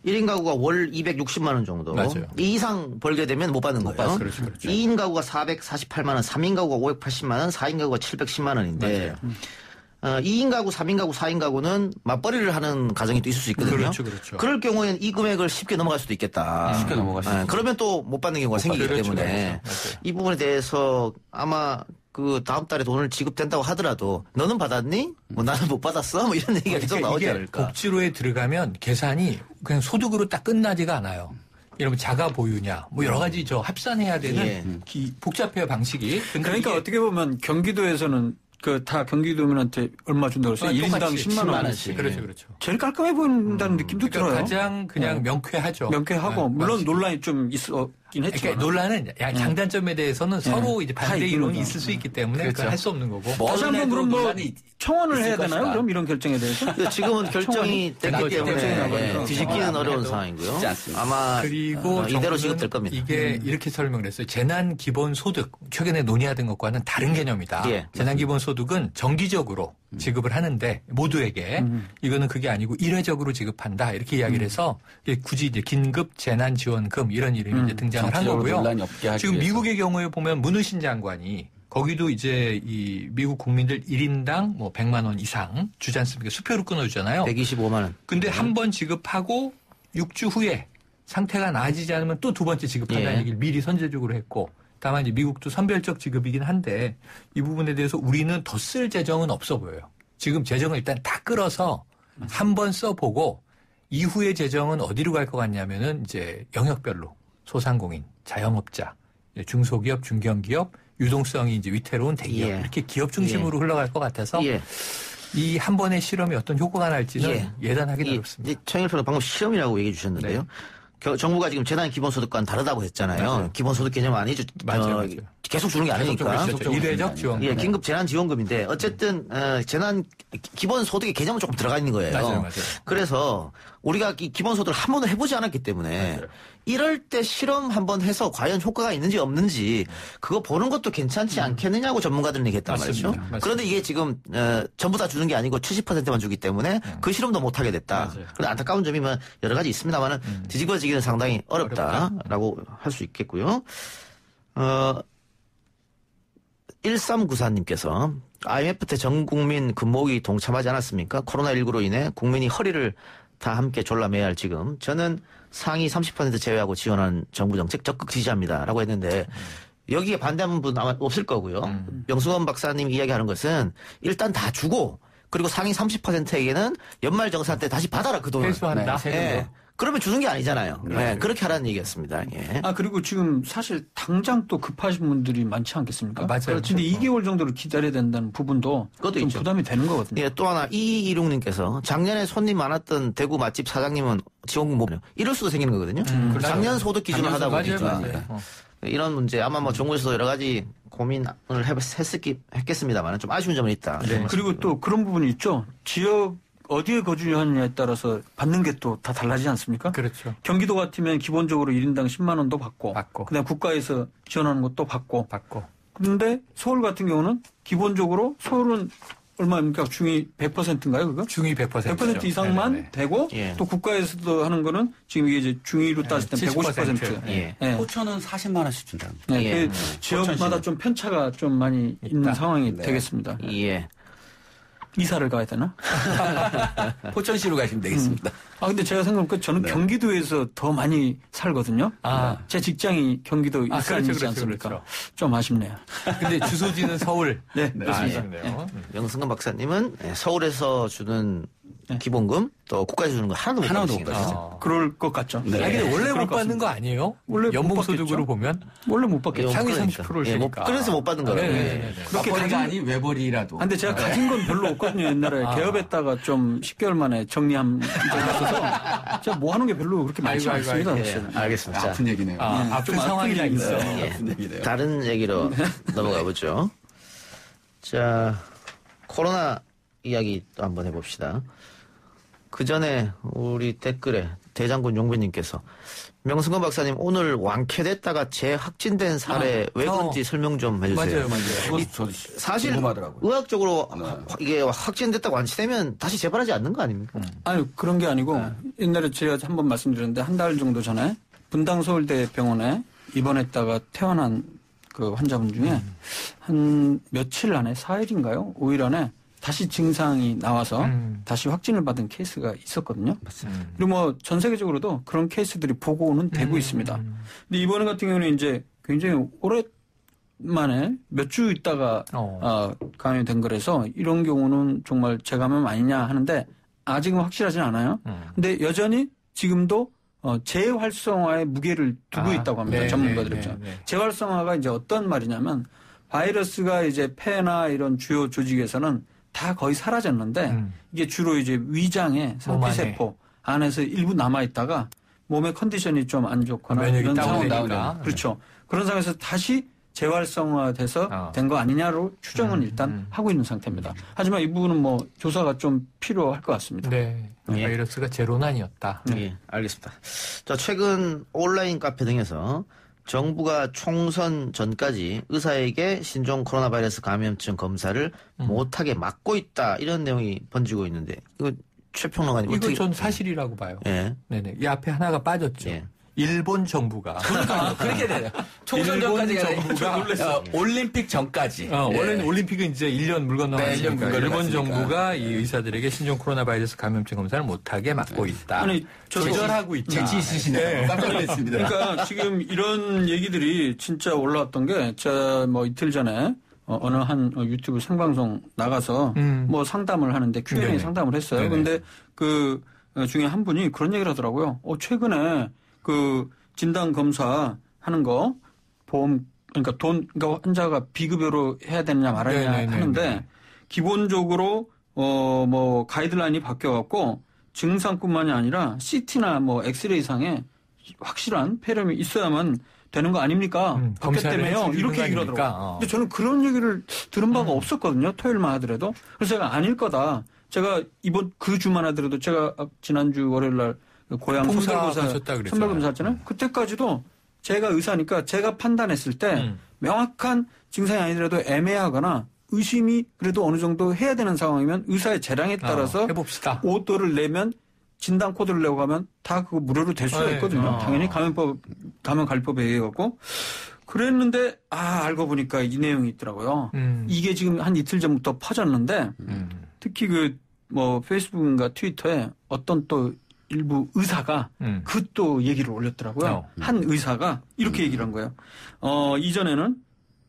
1인 가구가 월 260만 원 정도. 맞아요. 이 이상 벌게 되면 못 받는 거예요. 그렇죠. 2인 가구가 448만 원, 3인 가구가 580만 원, 4인 가구가 710만 원인데. 2인 가구, 3인 가구, 4인 가구는 맞벌이를 하는 가정이 또 있을 수 있거든요. 그렇죠. 그럴 경우에는 이 금액을 쉽게 넘어갈 수도 있겠다. 쉽게 넘어갈 수 있다. 그러면 또 못 받는 경우가 생기기 때문에 이 부분에 대해서 아마 그 다음 달에 돈을 지급된다고 하더라도 너는 받았니? 뭐 나는 못 받았어? 뭐 이런 얘기가 계속 나오지 않을까. 복지로에 들어가면 계산이 그냥 소득으로 딱 끝나지가 않아요. 여러분 자가 보유냐 뭐 여러 가지 합산해야 되는 복잡해요 방식이. 그러니까 어떻게 보면 경기도에서는 그 다 경기도민한테 얼마 준다고 했어요? 1인당 10만 원씩. 그렇죠. 제일 깔끔해 보인다는 느낌도 들어요. 가장 그냥 명쾌하죠. 명쾌하고 물론 논란이 좀 있었긴 했죠. 그러니까 논란은 장단점에 대해서는 서로 이제 반대 이론이 있을 수 있기 때문에 그렇죠. 할 수 없는 거고. 다시 한번 그럼 뭐 청원을 해야 되나요? 그럼 이런 결정에 대해서? 지금은 결정이 됐기 때문에 뒤집기는 어려운 상황이고요. 아마 그리고 이대로 지급될 겁니다. 이게 이렇게 설명을 했어요. 재난기본소득 최근에 논의하던 것과는 다른 개념이다. 재난기본소득은 정기적으로 지급을 하는데 모두에게 이거는 그게 아니고 일회적으로 지급한다 이렇게 이야기를 해서 굳이 이제 긴급 재난지원금 이런 이름이 이제 등장을 한 거고요. 지금 미국의 경우에 보면 문우신 장관이 거기도 이제 이 미국 국민들 1인당 뭐 100만 원 이상 주지 않습니까? 수표로 끊어주잖아요. 125만 원. 근데 한 번 지급하고 6주 후에 상태가 나아지지 않으면 또 두 번째 지급한다는 얘기를 미리 선제적으로 했고 다만 이제 미국도 선별적 지급이긴 한데 이 부분에 대해서 우리는 더 쓸 재정은 없어 보여요. 지금 재정을 일단 다 끌어서 한 번 써보고 이후의 재정은 어디로 갈 것 같냐면은 이제 영역별로 소상공인, 자영업자, 중소기업, 중견기업, 유동성이 이제 위태로운 대기업 이렇게 기업 중심으로 흘러갈 것 같아서 이 한 번의 실험이 어떤 효과가 날지는 예단하기 어렵습니다. 청일표는 방금 실험이라고 얘기해 주셨는데요. 정부가 지금 재난기본소득과는 다르다고 했잖아요. 맞아요. 기본소득 개념 아니죠. 맞아요. 계속 주는 게 아니니까. 일회적 지원금. 긴급 재난지원금인데 어쨌든 기본소득의 개념은 조금 들어가 있는 거예요. 맞아요. 그래서 우리가 이 기본소득을 한 번도 해보지 않았기 때문에 이럴 때 실험 한번 해서 과연 효과가 있는지 없는지 그거 보는 것도 괜찮지 않겠느냐고 전문가들은 얘기했단 말이죠. 맞습니다. 그런데 이게 지금 전부 다 주는 게 아니고 70%만 주기 때문에 그 실험도 못하게 됐다. 그런데 안타까운 점이 여러 가지 있습니다만 뒤집어지기는 상당히 어렵다라고 할 수 있겠고요. 1394님께서 IMF 때 전 국민 근무기 동참하지 않았습니까? 코로나19로 인해 국민이 허리를 다 함께 졸라매야 할 지금 저는 상위 30% 제외하고 지원한 정부 정책 적극 지지합니다. 라고 했는데 여기에 반대하는 분 아마 없을 거고요. 명승원 박사님 이야기하는 것은 일단 다 주고 그리고 상위 30%에게는 연말정산 때 다시 받아라 그 돈을. 회수한다. 그러면 주는 게 아니잖아요. 그렇게 하라는 얘기였습니다. 그리고 지금 사실 당장 또 급하신 분들이 많지 않겠습니까? 맞아요. 그런데 2개월 정도를 기다려야 된다는 부분도 좀 있죠. 부담이 되는 거거든요. 또 하나 2226님께서 작년에 손님 많았던 대구 맛집 사장님은 지원금 못 받아요. 이럴 수도 생기는 거거든요. 작년 소득 기준을 하다 보니까. 이런 문제 아마 뭐 정부에서도 여러 가지 고민을 했겠습니다만 좀 아쉬운 점은 있다. 그리고 또 그런 부분이 있죠. 지역 어디에 거주하느냐에 따라서 받는 게 또 다 달라지지 않습니까? 그렇죠. 경기도 같으면 기본적으로 1인당 10만 원도 받고 그다음 국가에서 지원하는 것도 받고. 그런데 서울 같은 경우는 기본적으로 서울은 얼마입니까? 중위 100%인가요, 그거? 중위 100%. 100% 이상만 되고 또 국가에서도 하는 거는 지금 이게 이제 중위로 따질 때 150%. 포천은 40만 원씩 준답니다. 그 지역마다 좀 편차가 좀 많이 있는 상황이 되겠습니다. 이사를 가야 되나? 포천시로 가시면 되겠습니다. 근데 제가 생각해보니까 저는 경기도에서 더 많이 살거든요. 제 직장이 경기도 일산이지 않습니까? 그렇죠. 좀 아쉽네요. 근데 주소지는 서울. 네. 아쉽네요. 명승건 박사님은 서울에서 주는 기본금 또 국가에서 주는 거 하나도 못 받으시죠. 그럴 것 같죠. 근데 원래 못 받는 거 아니에요? 원래 연봉소득으로 보면 원래 못 받겠죠. 상위 30%를 쓰니까. 그래서 못 받는 거예요. 그렇게 가진 아니 외벌이라도. 근데 제가 가진 건 별로 없거든요. 옛날에 개업했다가 좀 10개월 만에 정리한 적이 있어서 제가 뭐 하는 게 별로 그렇게 많지 않습니다. 알겠습니다. 아픈 얘기네요. 아픈 상황이나 있어. 다른 얘기로 넘어가 보죠. 자, 코로나 이야기 또 한번 해봅시다. 그 전에 우리 댓글에 대장군 용배님께서 명승건 박사님 오늘 완쾌됐다가 재확진된 사례 왜 그런지 설명 좀 해주세요. 맞아요. 사실 궁금하더라고요. 의학적으로 이게 확진됐다고 완치되면 다시 재발하지 않는 거 아닙니까? 아니 그런 게 아니고 옛날에 제가 한번 말씀드렸는데 한 달 정도 전에 분당 서울대병원에 입원했다가 퇴원한 그 환자분 중에 한 며칠 안에 4일인가요? 5일 안에 다시 증상이 나와서 다시 확진을 받은 케이스가 있었거든요. 그리고 뭐 전 세계적으로도 그런 케이스들이 보고는 되고 있습니다. 근데 이번에 같은 경우는 이제 굉장히 만에 몇 주 있다가 감염이 된 거라서 이런 경우는 정말 재감염 아니냐 하는데 아직은 확실하진 않아요. 근데 여전히 지금도 재활성화에 무게를 두고 있다고 합니다. 전문가들이. 재활성화가 이제 어떤 말이냐면 바이러스가 이제 폐나 이런 주요 조직에서는 다 거의 사라졌는데 이게 주로 이제 위장에 상피세포 안에서 일부 남아 있다가 몸의 컨디션이 좀 안 좋거나 이런 상황이 나오니까 그렇죠. 그런 상황에서 다시 재활성화돼서 된 거 아니냐로 추정은 일단 하고 있는 상태입니다. 하지만 이 부분은 뭐 조사가 좀 필요할 것 같습니다. 네. 바이러스가 제로는 아니었다. 예, 알겠습니다. 자, 최근 온라인 카페 등에서 정부가 총선 전까지 의사에게 신종 코로나 바이러스 감염증 검사를 못하게 막고 있다 이런 내용이 번지고 있는데 이거 최평론가님 이거 전 사실이라고 봐요. 예. 네네. 이 앞에 하나가 빠졌죠. 예. 일본 정부가 그렇게 돼요. 총선 전까지가 놀랐어. 올림픽 전까지. 원래는 올림픽은 이제 1년 물 건너갔으니까 일본 갔으니까. 정부가 이 의사들에게 신종 코로나 바이러스 감염증 검사를 못하게 막고 있다. 아니, 조절하고 있다. 재치 있으시네요. 깜짝 놀랐습니다. 그러니까 지금 이런 얘기들이 진짜 올라왔던 게 제가 뭐 이틀 전에 어느 한 유튜브 생방송 나가서 뭐 상담을 하는데 Q&A 네네. 상담을 했어요. 근데 그 중에 한 분이 그런 얘기를 하더라고요. 최근에 그 진단 검사 하는 거 보험 그러니까 그러니까 환자가 비급여로 해야 되느냐 말아야 되느냐 하는데 기본적으로 뭐 가이드라인이 바뀌어 갖고 증상뿐만이 아니라 CT나 뭐 엑스레이상에 확실한 폐렴이 있어야만 되는 거 아닙니까? 그렇기 때문에요. 이렇게 얘기를 하더라고요. 근데 저는 그런 얘기를 들은 바가 없었거든요. 토요일만 하더라도. 그래서 제가 아닐 거다. 제가 이번 그 주만 하더라도 제가 지난주 월요일 날 고향 선별검사 했잖아요. 그때까지도 제가 의사니까 제가 판단했을 때 명확한 증상이 아니더라도 애매하거나 의심이 그래도 어느 정도 해야 되는 상황이면 의사의 재량에 따라서 해봅시다. 오더를 내면 진단 코드를 내고 가면 다 그거 무료로 될 수가 있거든요. 당연히 감염관리법에 의해 갖고 그랬는데 알고 보니까 이 내용이 있더라고요. 이게 지금 한 이틀 전부터 퍼졌는데 특히 그 뭐 페이스북인가 트위터에 어떤 또 일부 의사가 그 또 얘기를 올렸더라고요. 한 의사가 이렇게 얘기를 한 거예요. 이전에는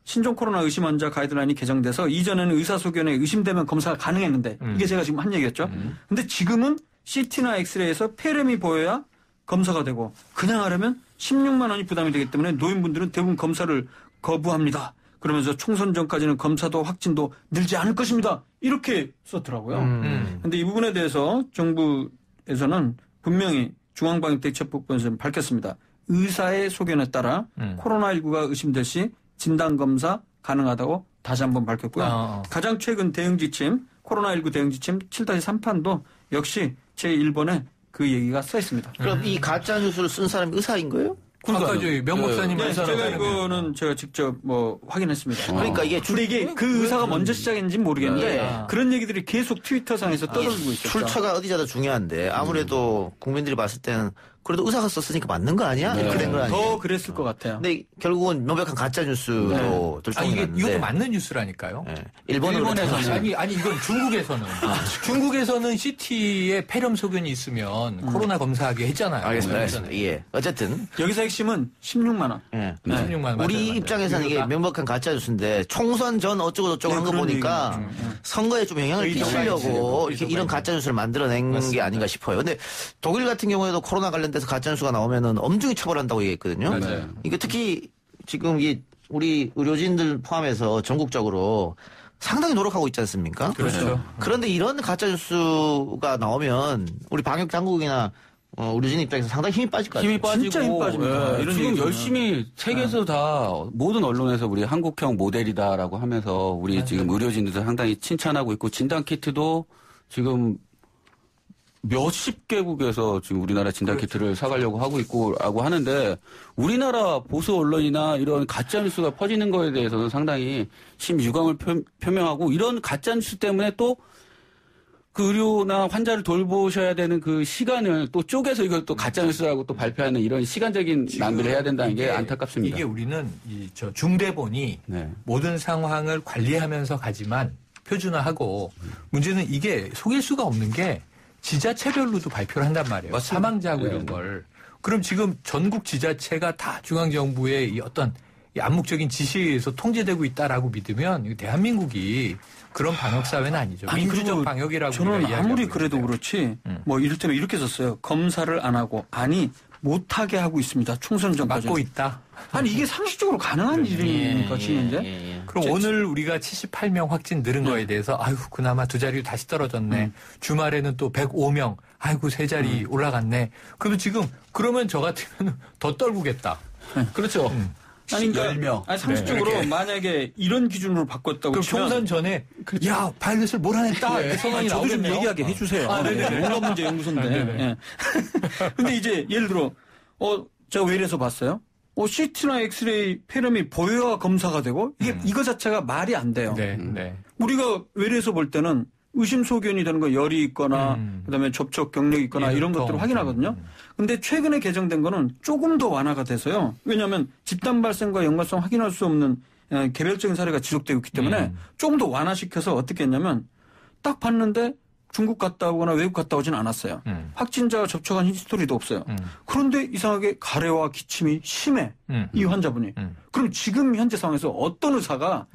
신종 코로나 의심 환자 가이드라인이 개정돼서 이전에는 의사소견에 의심되면 검사가 가능했는데 이게 제가 지금 한 얘기였죠. 근데 지금은 CT나 엑스레이에서 폐렴이 보여야 검사가 되고 그냥 하려면 16만 원이 부담이 되기 때문에 노인분들은 대부분 검사를 거부합니다. 그러면서 총선 전까지는 검사도 확진도 늘지 않을 것입니다. 이렇게 썼더라고요. 근데 이 부분에 대해서 정부에서는 분명히 중앙방역대책본부에서는 밝혔습니다. 의사의 소견에 따라 코로나19가 의심될 시 진단검사 가능하다고 다시 한번 밝혔고요. 가장 최근 대응지침 코로나19 대응지침 7-3판도 역시 제1번에 그 얘기가 써 있습니다. 그럼 이 가짜뉴스를 쓴 사람이 의사인 거예요? 아까 저희 명 목사님 제가 이거는 제가 직접 뭐 확인했습니다. 그러니까 근데 이게 그 의사가 먼저 시작했는지 모르겠는데 그런 얘기들이 계속 트위터상에서 떠돌고 있었죠. 출처가 어디자도 중요한데 아무래도 국민들이 봤을 때는 그래도 의사가 썼으니까 맞는 거 아니야? 이렇게 된 거 아니에요? 더 그랬을 것 같아요. 근데 결국은 명백한 가짜 뉴스로 들통이 났는데 이것도 맞는 뉴스라니까요. 일본에서는 아니 이건 중국에서는 중국에서는 CT에 폐렴 소견이 있으면 코로나 검사하게 했잖아요. 알겠습니다. 예. 어쨌든 여기서 핵심은 16만 원. 16만 원. 우리 입장에서는 이게 명백한 가짜 뉴스인데 총선 전 어쩌고 저쩌고 한 거 보니까 선거에 좀 영향을 끼치려고 이런 가짜 뉴스를 만들어낸 게 아닌가 싶어요. 근데 독일 같은 경우에도 코로나 관련돼서 가짜 뉴스가 나오면은 엄중히 처벌한다고 얘기했거든요. 맞아요. 이게 특히 지금 우리 의료진들 포함해서 전국적으로 상당히 노력하고 있지 않습니까? 그렇죠. 그런데 이런 가짜 뉴스가 나오면 우리 방역 당국이나 의료진 입장에서 상당히 힘이 빠질 것 같아요. 힘이 빠지고 진짜 힘 빠집니다. 이런 지금 열심히 세계에서 다 모든 언론에서 우리 한국형 모델이다라고 하면서 우리 지금 의료진들도 상당히 칭찬하고 있고 진단 키트도 지금 몇십 개국에서 지금 우리나라 진단 키트를 사가려고 하고 있고라고 하는데 우리나라 보수 언론이나 이런 가짜 뉴스가 퍼지는 거에 대해서는 상당히 심유감을 표명하고 이런 가짜 뉴스 때문에 또 그 의료나 환자를 돌보셔야 되는 그 시간을 또 쪼개서 이걸 또 가짜 뉴스라고 또 발표하는 이런 시간적인 낭비를 해야 된다는 게 안타깝습니다. 이게 우리는 저 중대본이 모든 상황을 관리하면서 가지만 표준화하고 문제는 이게 속일 수가 없는 게 지자체별로도 발표를 한단 말이에요. 사망자고 이런 걸. 그럼 지금 전국 지자체가 다 중앙정부의 이 어떤 암묵적인 지시에 의해서 통제되고 있다라고 믿으면 대한민국이 그런 방역 사회는 아니죠. 민주적 방역이라고 저는 아무리 그래도 그렇지 뭐 이를테면 이렇게 썼어요. 검사를 안 하고 못하게 하고 있습니다. 총선 전까지. 막고 있다. 아니 이게 상식적으로 가능한 일입니까 지금 이제? 그럼 오늘 우리가 78명 확진 늘은 거에 대해서 아유 그나마 두 자리로 다시 떨어졌네. 주말에는 또 105명. 아이고 세 자리 올라갔네. 그러면 지금 그러면 저 같으면 더 떨구겠다. 그렇죠. 아니, 그러니까 10명. 아니, 상식적으로 네. 만약에 이런 기준으로 바꿨다고 그럼 치면 총선 전에 야 바이러스를 몰아냈다. 네. 선언이 저도 좀 나오겠네요. 얘기하게 해주세요. 온갖문제연구소인데. 네. 근데 이제 예를 들어 제가 외래에서 봤어요. CT나 엑스레이 폐렴이 보여야 검사가 되고 이거 자체가 말이 안 돼요. 우리가 외래에서 볼 때는 의심소견이 되는 거 열이 있거나 그다음에 접촉 경력이 있거나 이런 것들을 확인하거든요. 근데 최근에 개정된 거는 조금 더 완화가 돼서요. 왜냐하면 집단 발생과 연관성 확인할 수 없는 개별적인 사례가 지속되고 있기 때문에 조금 더 완화시켜서 어떻게 했냐면 딱 봤는데 중국 갔다 오거나 외국 갔다 오진 않았어요. 확진자와 접촉한 히스토리도 없어요. 그런데 이상하게 가래와 기침이 심해. 이 환자분이. 그럼 지금 현재 상황에서 어떤 의사가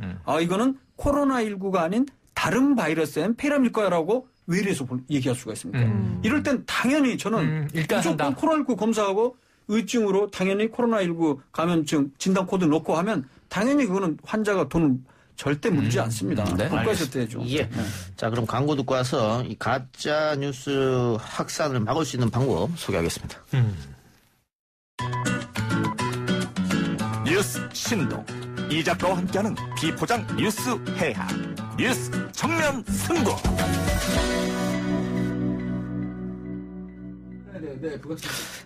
이거는 코로나19가 아닌 다른 바이러스엔 폐렴일 거야라고 외래에서 얘기할 수가 있습니까? 이럴 땐 당연히 저는 무조건 코로나19 검사하고 의증으로 당연히 코로나19 감염증 진단 코드 넣고 하면 당연히 그거는 환자가 돈을 절대 물지 않습니다. 국가에서 대죠. 예. 자, 그럼 광고 듣고 와서 이 가짜 뉴스 확산을 막을 수 있는 방법 소개하겠습니다. 뉴스 신동 이 작가와 함께하는 비포장 뉴스 해학 뉴스 정면 승부.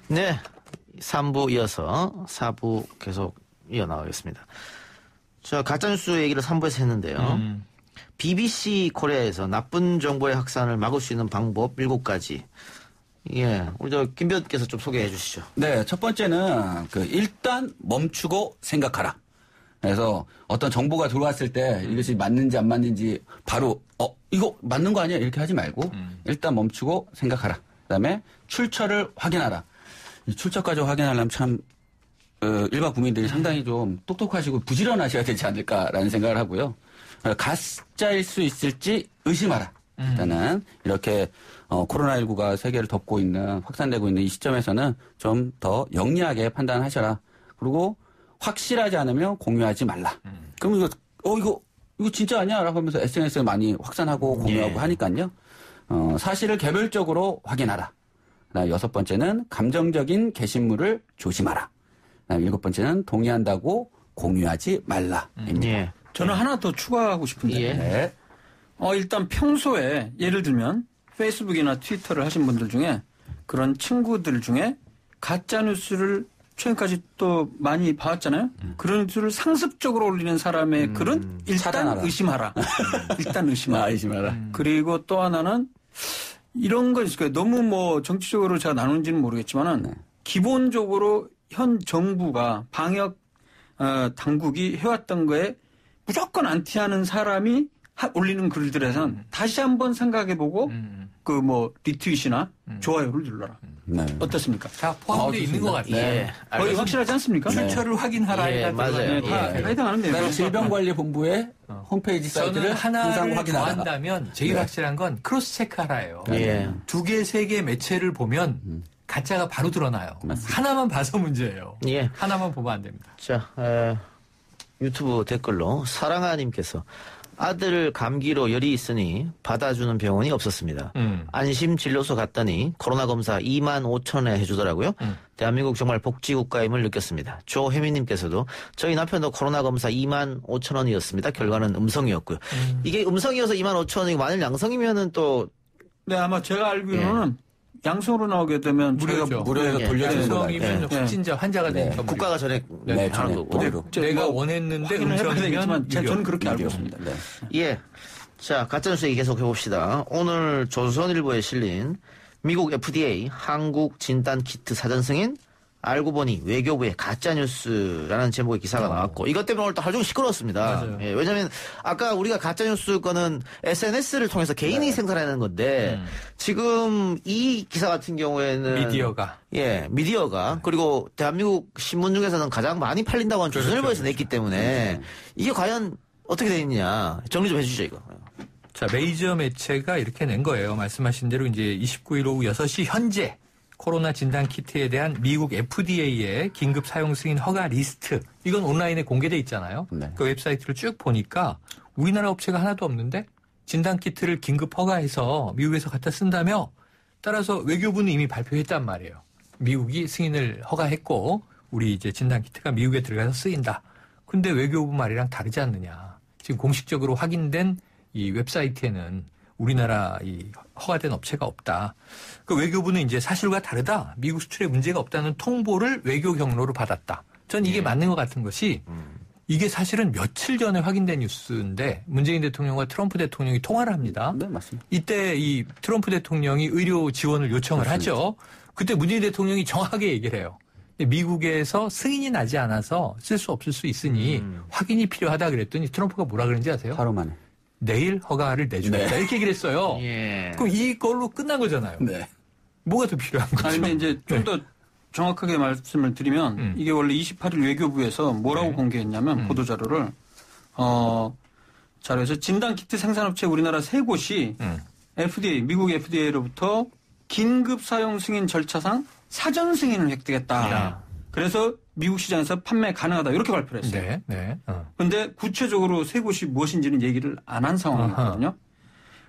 네, 3부 이어서 4부 계속 이어나가겠습니다. 저 가짜뉴스 얘기를 3부에서 했는데요. BBC 코리아에서 나쁜 정보의 확산을 막을 수 있는 방법 7가지. 예, 우리 김 변호사께서 좀 소개해 주시죠. 네, 첫 번째는 일단 멈추고 생각하라. 그래서 어떤 정보가 들어왔을 때 이것이 맞는지 안 맞는지 바로 이거 맞는 거 아니야 이렇게 하지 말고 일단 멈추고 생각하라. 그다음에 출처를 확인하라. 이 출처까지 확인하려면 참 일반 국민들이 상당히 좀 똑똑하시고 부지런하셔야 되지 않을까라는 생각을 하고요. 가짜일 수 있을지 의심하라. 일단은 이렇게 코로나19가 세계를 덮고 있는 확산되고 있는 이 시점에서는 좀 더 영리하게 판단하셔라. 그리고 확실하지 않으면 공유하지 말라. 그럼 이거 진짜 아니야? 라고 하면서 SNS에 많이 확산하고 공유하고 하니까요. 사실을 개별적으로 확인하라. 그다음 6번째는 감정적인 게시물을 조심하라. 그다음 7번째는 동의한다고 공유하지 말라입니다. 예. 저는 하나 더 추가하고 싶은데 네. 일단 평소에 예를 들면 페이스북이나 트위터를 하신 분들 중에 그런 친구들 중에 가짜뉴스를 최근까지 또 많이 봐왔잖아요. 그런 뉴스를 상습적으로 올리는 사람의 글은 일단 차단하라. 의심하라. 일단 의심하라. 의심하라. 그리고 또 하나는 이런 거 있을 거예요. 너무 정치적으로 제가 나누는지는 모르겠지만은 기본적으로 현 정부가 방역 당국이 해왔던 거에 무조건 안티하는 사람이 올리는 글들에선 다시 한번 생각해보고 리트윗이나 좋아요를 눌러라. 네. 어떻습니까? 다 포함되어 있는 것 같아요. 네. 거의 확실하지 않습니까? 출처를 확인하라. 예, 맞아요. 다 해당하는 데요. 질병관리본부의 홈페이지 사이트를 저는 항상 하나를 확인하라. 더한다면 제일 확실한 건 크로스 체크하라예요. 예. 2개, 3개 매체를 보면 가짜가 바로 드러나요. 하나만 봐서 문제예요. 예. 하나만 보면 안 됩니다. 자, 유튜브 댓글로 사랑아님께서 아들 감기로 열이 있으니 받아주는 병원이 없었습니다. 안심진료소 갔더니 코로나 검사 25,000에 해주더라고요. 대한민국 정말 복지국가임을 느꼈습니다. 조혜민님께서도 저희 남편도 코로나 검사 25,000원이었습니다. 결과는 음성이었고요. 이게 음성이어서 25,000원이고 만일 양성이면은 또 네, 아마 제가 알기로는 양성으로 나오게 되면 무료죠. 무료에서 돌려주는 거다. 양성이면 확진자 환자가 되니까 국가가 전에 하는 거고. 내가 원했는데 음성이면 저는 그렇게 알고 있습니다. 네. 예. 자, 가짜뉴스 얘기 계속 해봅시다. 오늘 조선일보에 실린 미국 FDA 한국 진단 키트 사전 승인 알고 보니 외교부의 가짜뉴스라는 제목의 기사가 나왔고 이것 때문에 오늘 또 하루 종일 시끄러웠습니다. 예, 왜냐하면 아까 우리가 가짜뉴스 거는 SNS를 통해서 개인이 생산하는 건데 지금 이 기사 같은 경우에는 미디어가 그리고 대한민국 신문 중에서는 가장 많이 팔린다고 하는 조선일보에서 냈기 때문에 이게 과연 어떻게 돼 있느냐 정리 좀 해주시죠 이거. 자, 메이저 매체가 이렇게 낸 거예요. 말씀하신 대로 이제 29일 오후 6시 현재 코로나 진단 키트에 대한 미국 FDA의 긴급 사용 승인 허가 리스트. 이건 온라인에 공개돼 있잖아요. 네. 그 웹사이트를 쭉 보니까 우리나라 업체가 하나도 없는데 진단 키트를 긴급 허가해서 미국에서 갖다 쓴다며 따라서 외교부는 이미 발표했단 말이에요. 미국이 승인을 허가했고 우리 이제 진단 키트가 미국에 들어가서 쓰인다. 근데 외교부 말이랑 다르지 않느냐. 지금 공식적으로 확인된 이 웹사이트에는 우리나라 이 허가된 업체가 없다. 그 외교부는 이제 사실과 다르다. 미국 수출에 문제가 없다는 통보를 외교 경로로 받았다. 전 이게 맞는 것 같은 것이 이게 사실은 며칠 전에 확인된 뉴스인데 문재인 대통령과 트럼프 대통령이 통화를 합니다. 네, 맞습니다. 이때 이 트럼프 대통령이 의료 지원을 요청을 하죠. 그때 문재인 대통령이 정확하게 얘기를 해요. 미국에서 승인이 나지 않아서 쓸 수 없을 수 있으니 확인이 필요하다 그랬더니 트럼프가 뭐라 그랬는지 아세요? 하루 만에. 내일 허가를 내주겠다. 이렇게 얘기를 했어요. 그럼 이걸로 끝난 거잖아요. 네. 뭐가 더 필요한 거죠? 아니, 근데 이제 좀 더 정확하게 말씀을 드리면 이게 원래 28일 외교부에서 뭐라고 공개했냐면 보도자료를 자료에서 진단키트 생산업체 우리나라 3곳이 FDA, 미국 FDA로부터 긴급 사용 승인 절차상 사전 승인을 획득했다. 그래서 미국 시장에서 판매 가능하다. 이렇게 발표를 했어요. 그런데 구체적으로 3곳이 무엇인지는 얘기를 안 한 상황이거든요.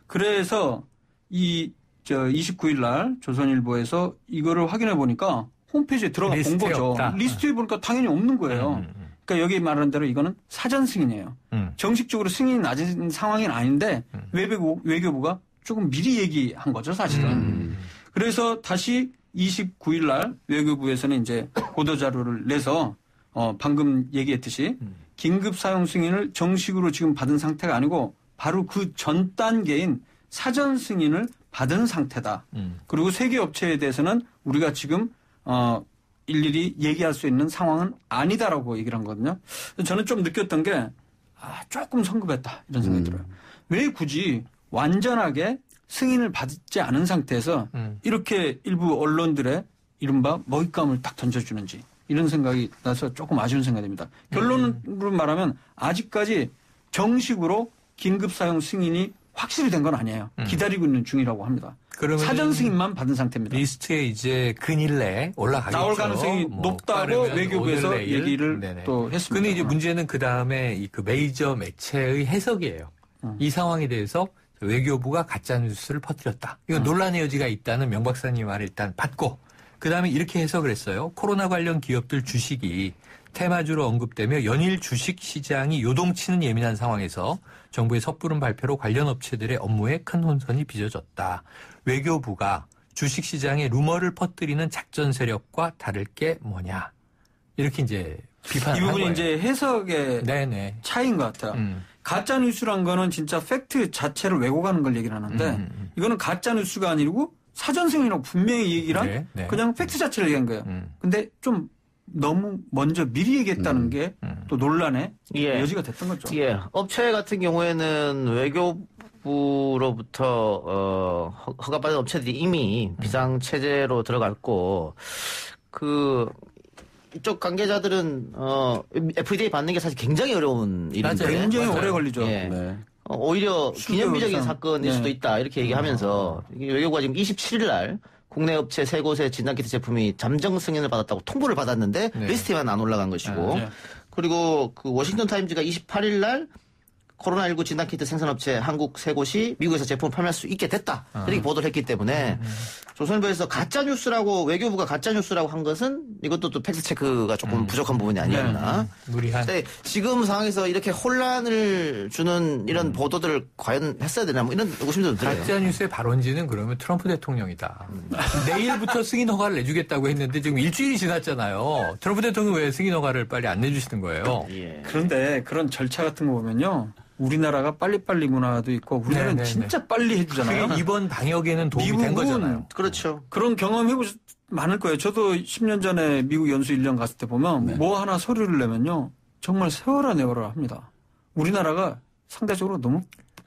그래서 29일 날 조선일보에서 이거를 확인해 보니까 홈페이지에 들어가 본 거죠. 없다. 리스트에 보니까 당연히 없는 거예요. 그러니까 여기 말하는 대로 이거는 사전 승인이에요. 정식적으로 승인이 낮은 상황은 아닌데 외교부가 조금 미리 얘기한 거죠, 사실은. 그래서 다시 29일 날 외교부에서는 이제 보도자료를 내서 방금 얘기했듯이 긴급 사용 승인을 정식으로 지금 받은 상태가 아니고 바로 그 전 단계인 사전 승인을 받은 상태다. 그리고 세계 업체에 대해서는 우리가 지금 일일이 얘기할 수 있는 상황은 아니다라고 얘기를 한 거거든요. 저는 좀 느꼈던 게 조금 성급했다 이런 생각이 들어요. 왜 굳이 완전하게 승인을 받지 않은 상태에서 이렇게 일부 언론들의 이른바 먹잇감을 딱 던져주는지 이런 생각이 나서 조금 아쉬운 생각이 듭니다. 결론으로 말하면 아직까지 정식으로 긴급 사용 승인이 확실히 된 건 아니에요. 기다리고 있는 중이라고 합니다. 사전 승인만 받은 상태입니다. 리스트에 이제 근일 내에 올라가겠죠. 나올 가능성이 높다고 외교부에서 얘기를 또 했습니다. 근데 이제 문제는 그 다음에 그 메이저 매체의 해석이에요. 이 상황에 대해서 외교부가 가짜뉴스를 퍼뜨렸다. 이거 논란의 여지가 있다는 명 박사님 말을 일단 받고 그다음에 이렇게 해석을 했어요. 코로나 관련 기업들 주식이 테마주로 언급되며 연일 주식 시장이 요동치는 예민한 상황에서 정부의 섣부른 발표로 관련 업체들의 업무에 큰 혼선이 빚어졌다. 외교부가 주식 시장에 루머를 퍼뜨리는 작전 세력과 다를 게 뭐냐. 이렇게 이제 비판을 한 거예요. 이 부분이 이제 해석의 차이인 것 같아요. 가짜 뉴스란 거는 진짜 팩트 자체를 왜곡하는 걸 얘기를 하는데 이거는 가짜 뉴스가 아니고 사전 승인이라고 분명히 얘기를 한 그냥 팩트 자체를 얘기한 거예요. 근데 좀 너무 먼저 미리 얘기했다는 게 또 논란의 여지가 됐던 거죠. 업체 같은 경우에는 외교부로부터 허가받은 업체들이 이미 비상체제로 들어갔고 이쪽 관계자들은 FDA 받는 게 사실 굉장히 어려운 일인데 굉장히 오래 걸리죠. 오히려 기념비적인 사건일 수도 있다 이렇게 얘기하면서 외교부가 지금 27일 날 국내 업체 3곳의 진단키트 제품이 잠정 승인을 받았다고 통보를 받았는데 리스트에만 안 올라간 것이고 그리고 그 워싱턴 타임즈가 28일 날 코로나19 진단키트 생산업체 한국 3곳이 미국에서 제품을 판매할 수 있게 됐다. 이렇게 보도를 했기 때문에 조선일보에서 가짜뉴스라고 외교부가 가짜뉴스라고 한 것은 이것도 또 팩트체크가 조금 부족한 부분이 아니었나. 무리한. 지금 상황에서 이렇게 혼란을 주는 이런 보도들을 과연 했어야 되나 뭐 이런 의심도 좀 들어요. 가짜뉴스의 발원지는 그러면 트럼프 대통령이다. 내일부터 승인 허가를 내주겠다고 했는데 지금 일주일이 지났잖아요. 트럼프 대통령 왜 승인 허가를 빨리 안 내주시는 거예요? 그런데 그런 절차 같은 거 보면요. 우리나라가 빨리빨리 문화도 있고 우리나라는 진짜 빨리 해주잖아요. 이번 방역에는 도움이 된 거잖아요. 그렇죠. 그런 경험 많을 거예요. 저도 10년 전에 미국 연수 1년 갔을 때 보면 뭐 하나 서류를 내면요. 정말 세워라 내워라 합니다. 우리나라가 상대적으로 너무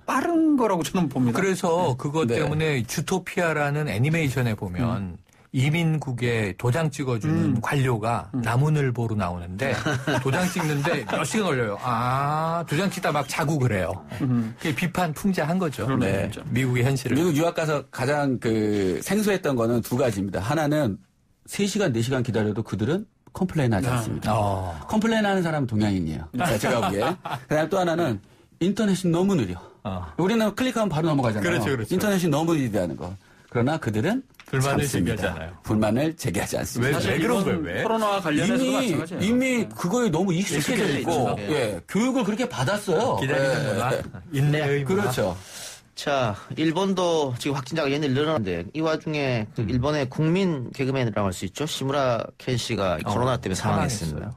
빠른 거라고 저는 봅니다. 그래서 그것 때문에 주토피아라는 애니메이션에 보면 이민국에 도장 찍어주는 관료가 나무늘보로 나오는데 도장 찍는데 몇 시간 걸려요. 도장 찍다 막 자고 그래요. 그게 비판 풍자한 거죠. 네. 미국의 현실을. 미국 유학 가서 가장 생소했던 거는 두 가지입니다. 하나는 3시간, 4시간 기다려도 그들은 컴플레인 하지 않습니다. 컴플레인 하는 사람은 동양인이에요. 제가 보기에. 그다음에 또 하나는 인터넷이 너무 느려. 우리는 클릭하면 바로 넘어가잖아요. 그렇죠. 인터넷이 너무 느리다는 거. 그러나 그들은 불만을 제기하잖아요. 불만을 제기하지 않습니다. 왜 그런 거예요? 왜? 코로나와 관련해서도 마찬가지예요. 이미 그거에 너무 익숙해져 있고 교육을 그렇게 받았어요. 기다리는구나. 인내의 그렇죠. 자, 일본도 지금 확진자가 연일 늘어나는데 이 와중에 그 일본의 국민 개그맨이라고 할 수 있죠. 시무라 켄 씨가 코로나 때문에 사망했습니다.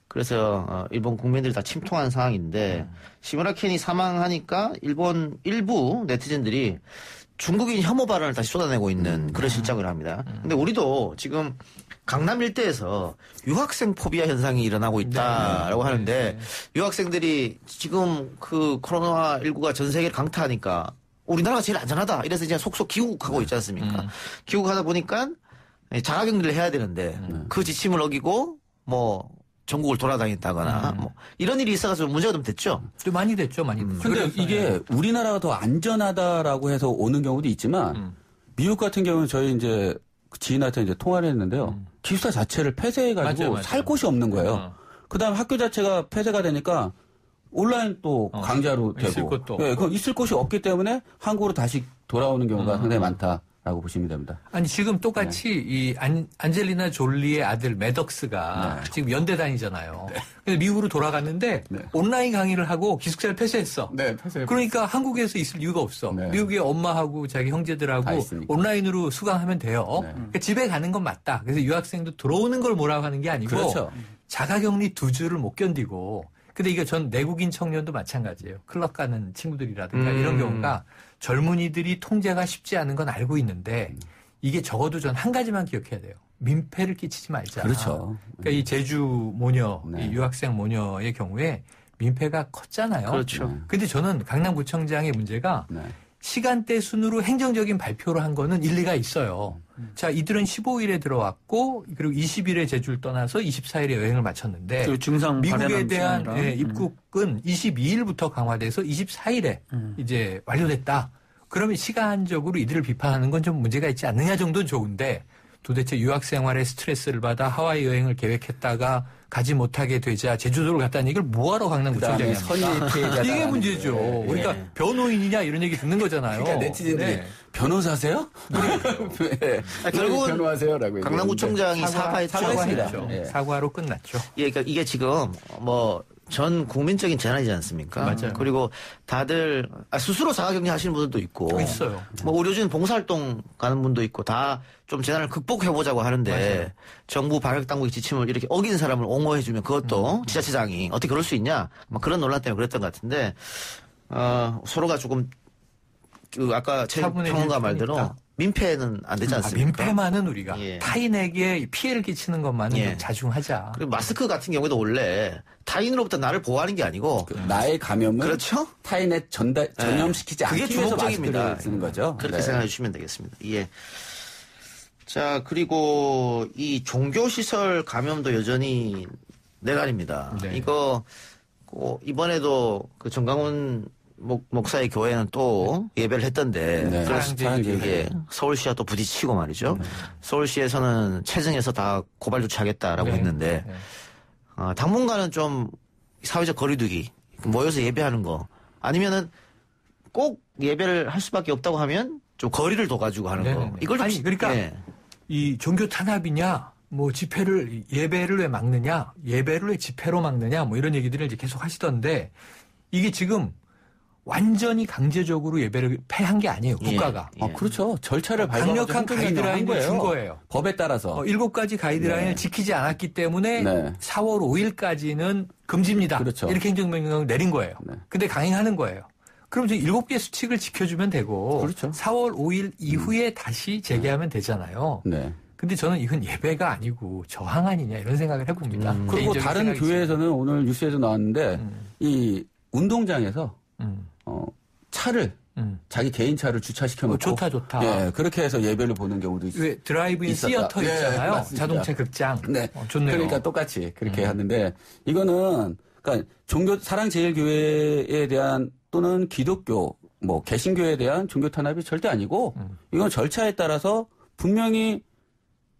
그래서 일본 국민들이 다 침통한 상황인데 시무라 켄이 사망하니까 일본 일부 네티즌들이 중국인 혐오 발언을 다시 쏟아내고 있는 그런 실정을 합니다. 근데 우리도 지금 강남 일대에서 유학생 포비아 현상이 일어나고 있다라고 하는데 유학생들이 지금 그 코로나19가 전 세계를 강타하니까 우리나라가 제일 안전하다 이래서 이제 속속 귀국하고 있지 않습니까? 귀국하다 보니까 자가격리를 해야 되는데 그 지침을 어기고 뭐 전국을 돌아다녔다거나 뭐 이런 일이 있어서 문제가 좀 됐죠. 좀 많이 됐죠, 많이. 근데 이게 우리나라가 더 안전하다라고 해서 오는 경우도 있지만 미국 같은 경우는 저희 이제 지인한테 이제 통화를 했는데요. 기숙사 자체를 폐쇄해가지고 맞아요. 살 곳이 없는 거예요. 그다음 학교 자체가 폐쇄가 되니까 온라인 또 강좌로 되고 있을 곳도 그 있을 곳이 없기 때문에 한국으로 다시 돌아오는 경우가 상당히 많다라고 보시면 됩니다. 아니 지금 똑같이 이 안젤리나 졸리의 아들 매덕스가 지금 연대 다니잖아요. 그래서 미국으로 돌아갔는데 온라인 강의를 하고 기숙사를 폐쇄했어. 그러니까 한국에서 있을 이유가 없어. 미국의 엄마하고 자기 형제들하고 온라인으로 수강하면 돼요. 그러니까 집에 가는 건 맞다. 그래서 유학생도 들어오는 걸 뭐라고 하는 게 아니고 그렇죠. 자가격리 2주를 못 견디고 근데 이게 전 내국인 청년도 마찬가지예요. 클럽 가는 친구들이라든가 이런 경우가 젊은이들이 통제가 쉽지 않은 건 알고 있는데 이게 적어도 전 한 가지만 기억해야 돼요. 민폐를 끼치지 말자. 그렇죠. 그러니까 이 제주 모녀, 이 유학생 모녀의 경우에 민폐가 컸잖아요. 그렇죠. 근데 저는 강남구청장의 문제가 시간대 순으로 행정적인 발표를 한 거는 일리가 있어요. 자, 이들은 15일에 들어왔고 그리고 20일에 제주를 떠나서 24일에 여행을 마쳤는데 그 증상 미국에 대한 입국은 22일부터 강화돼서 24일에 이제 완료됐다. 그러면 시간적으로 이들을 비판하는 건 좀 문제가 있지 않느냐 정도는 좋은데 도대체 유학 생활에 스트레스를 받아 하와이 여행을 계획했다가 가지 못하게 되자 제주도를 갔다는 얘기를 뭐하러 강남구청장이 합니까? 이게 문제죠. 그러니까 변호인이냐 이런 얘기 듣는 거잖아요. 그러니까 네티즌들이 변호사세요? 결국은 변호하세요라고 강남구청장이 사과했죠. 사과로 끝났죠. 예, 그러니까 이게 지금 뭐 전 국민적인 재난이지 않습니까? 맞아요. 그리고 다들 스스로 자가격리 하시는 분들도 있고 있어요. 뭐 의료진 봉사활동 가는 분도 있고 다 좀 재난을 극복해보자고 하는데 맞아요. 정부 방역당국의 지침을 이렇게 어긴 사람을 옹호해주면 그것도 지자체장이 어떻게 그럴 수 있냐 막 그런 논란 때문에 그랬던 것 같은데 서로가 조금 그 아까 최 평론가 말대로 민폐는 안 되지 않습니까? 민폐만은 우리가 타인에게 피해를 끼치는 것만은 좀 자중하자. 그리고 마스크 같은 경우에도 원래 타인으로부터 나를 보호하는 게 아니고 나의 감염은 그렇죠? 타인에 전염시키지 않기 그게 위해서 주목적입니다. 마스크를 쓰는 거죠. 그렇게 생각해 주시면 되겠습니다. 예. 자, 그리고 이 종교시설 감염도 여전히 내란입니다. 이거 이번에도 그 정강훈 목사의 교회는 또 예배를 했던데 그래서 서울시와 또 부딪히고 말이죠. 서울시에서는 체증해서 다 고발 조치하겠다라고 했는데 당분간은 좀 사회적 거리두기 모여서 예배하는 거 아니면은 꼭 예배를 할 수밖에 없다고 하면 좀 거리를 둬가지고 하는 거. 이걸 좀 그러니까 이 종교 탄압이냐, 뭐 집회를 예배를 왜 막느냐, 예배를 왜 집회로 막느냐, 뭐 이런 얘기들을 이제 계속 하시던데 이게 지금 완전히 강제적으로 예배를 폐한 게 아니에요, 국가가. 그렇죠. 절차를 강력한 가이드라인을 준 거예요. 법에 따라서. 7가지 가이드라인을 지키지 않았기 때문에 4월 5일까지는 금지입니다. 그렇죠. 이렇게 행정명령을 내린 거예요. 근데 강행하는 거예요. 그럼 이제 7개 수칙을 지켜주면 되고 4월 5일 이후에 다시 재개하면 되잖아요. 근데 저는 이건 예배가 아니고 저항 아니냐 이런 생각을 해봅니다. 그리고 다른 교회에서는 오늘 뉴스에도 나왔는데 이 운동장에서 차를 자기 개인 차를 주차시켜 놓고 좋다. 예, 그렇게 해서 예배를 보는 경우도 있어요. 왜 드라이브인 시어터 있잖아요. 네, 자동차 극장. 네. 좋네요. 그러니까 똑같이 그렇게 하는데 이거는 그러니까 종교 사랑제일교회에 대한 또는 기독교 뭐 개신교에 대한 종교 탄압이 절대 아니고 이건 절차에 따라서 분명히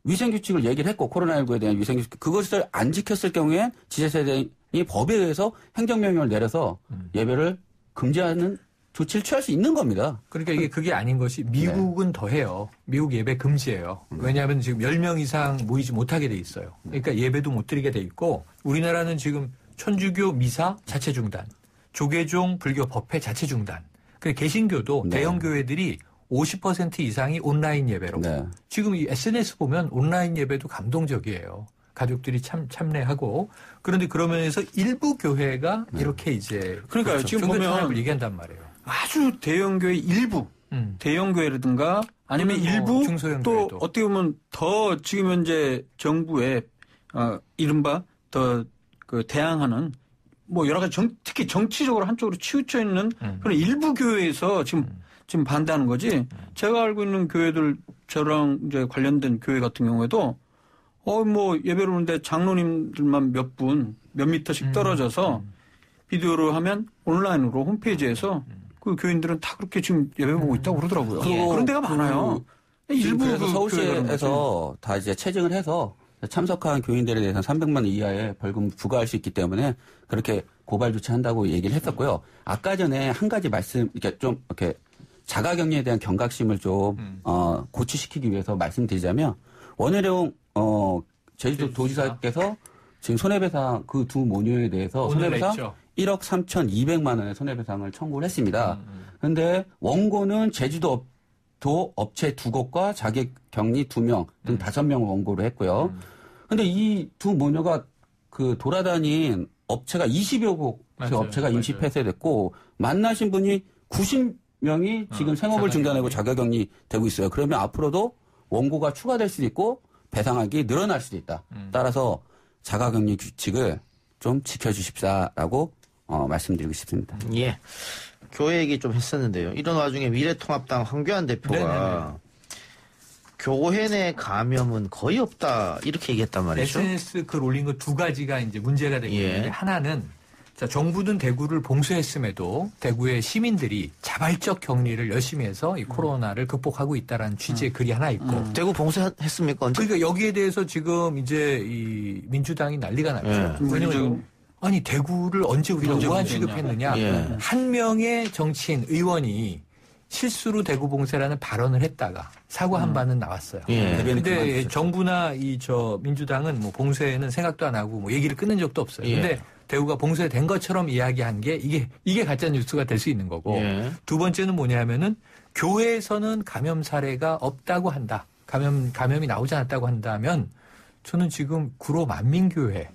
위생규칙을 얘기를 했고 코로나19에 대한 위생규칙 그것을 안 지켰을 경우에 지자체장이 법에 의해서 행정명령을 내려서 예배를 금지하는 조치를 취할 수 있는 겁니다. 그러니까 이게 그게 아닌 것이 미국은 더해요. 미국 예배 금지예요. 왜냐하면 지금 10명 이상 모이지 못하게 돼 있어요. 그러니까 예배도 못 드리게 돼 있고 우리나라는 지금 천주교 미사 자체 중단, 조계종 불교 법회 자체 중단. 그리고 개신교도 대형 교회들이 50% 이상이 온라인 예배로. 지금 이 SNS 보면 온라인 예배도 감동적이에요. 가족들이 참례하고 그런데 그러면서 일부 교회가 이렇게 이제 그러니까요. 그렇죠. 지금 보면 얘기한단 말이에요. 아주 대형 교회 일부 대형 교회라든가 아니면 일부 또 교회도. 어떻게 보면 더 지금 현재 정부의 이른바 더 그 대항하는 뭐 여러 가지 특히 정치적으로 한쪽으로 치우쳐 있는 그런 일부 교회에서 지금 반대하는 거지. 제가 알고 있는 교회들 저랑 이제 관련된 교회 같은 경우에도 뭐 예배를 오는데 장로님들만 몇 미터씩 떨어져서 비디오로 하면 온라인으로 홈페이지에서 그 교인들은 다 그렇게 지금 예배 보고 있다고 그러더라고요. 그런 데가 많아요. 일부 그래서 서울시에서 다 이제 체증을 해서 참석한 교인들에 대해서는 300만 원 이하의 벌금 부과할 수 있기 때문에 그렇게 고발 조치한다고 얘기를 했었고요. 아까 전에 한 가지 이렇게 좀 이렇게 자가격리에 대한 경각심을 좀 고취시키기 위해서 말씀드리자면 원혜령 제주도 도지사께서 지금 손해배상 그 두 모녀에 대해서 손해배상 1억 3,200만 원의 손해배상을 청구를 했습니다. 그런데 원고는 제주도 업체 2곳과 자가격리 2명 등 5명을 원고를 했고요. 그런데 이 두 모녀가 그 돌아다닌 업체가 20여 곳의 업체가 임시 폐쇄됐고 만나신 분이 90명이 지금 생업을 중단하고 자가격리 되고 있어요. 그러면 앞으로도 원고가 추가될 수도 있고 배상액이 늘어날 수도 있다. 따라서 자가격리 규칙을 좀 지켜주십사라고 말씀드리고 싶습니다. 예. 교회 얘기 좀 했었는데요. 이런 와중에 미래통합당 황교안 대표가 교회 내 감염은 거의 없다 이렇게 얘기했단 말이죠. SNS 글 올린 거 두 가지가 이제 문제가 되고 있는데 하나는 정부는 대구를 봉쇄했음에도 대구의 시민들이 자발적 격리를 열심히 해서 이 코로나를 극복하고 있다라는 취지의 글이 하나 있고. 대구 봉쇄했습니까? 언제? 그러니까 여기에 대해서 지금 이제 이 민주당이 난리가 났죠. 왜냐면 아니 대구를 언제 우리가 우한 취급했느냐. 한 명의 정치인 의원이 실수로 대구 봉쇄라는 발언을 했다가 사과한 바는 나왔어요. 그런데 정부나 민주당은 뭐 봉쇄는 생각도 안 하고 뭐 얘기를 끊는 적도 없어요. 그런데 대구가 봉쇄된 것처럼 이야기한 게 이게 가짜 뉴스가 될 수 있는 거고. 두 번째는 뭐냐면은 교회에서는 감염 사례가 없다고 한다. 감염이 나오지 않았다고 한다면 저는 지금 구로 만민교회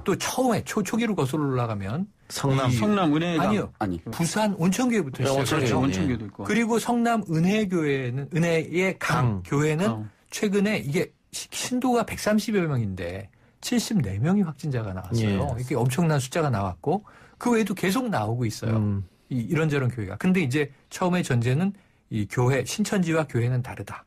또 처음에 초기로 거슬러 올라가면 성남 은혜가 부산 온천교회부터 시작했죠. 온천교회도 있고. 그리고 성남 은혜의 강 교회는 최근에 이게 신도가 130여 명인데 74명이 확진자가 나왔어요. 이게 엄청난 숫자가 나왔고 그 외에도 계속 나오고 있어요. 이런저런 교회가. 근데 이제 처음에 전제는 이 교회 신천지와 교회는 다르다.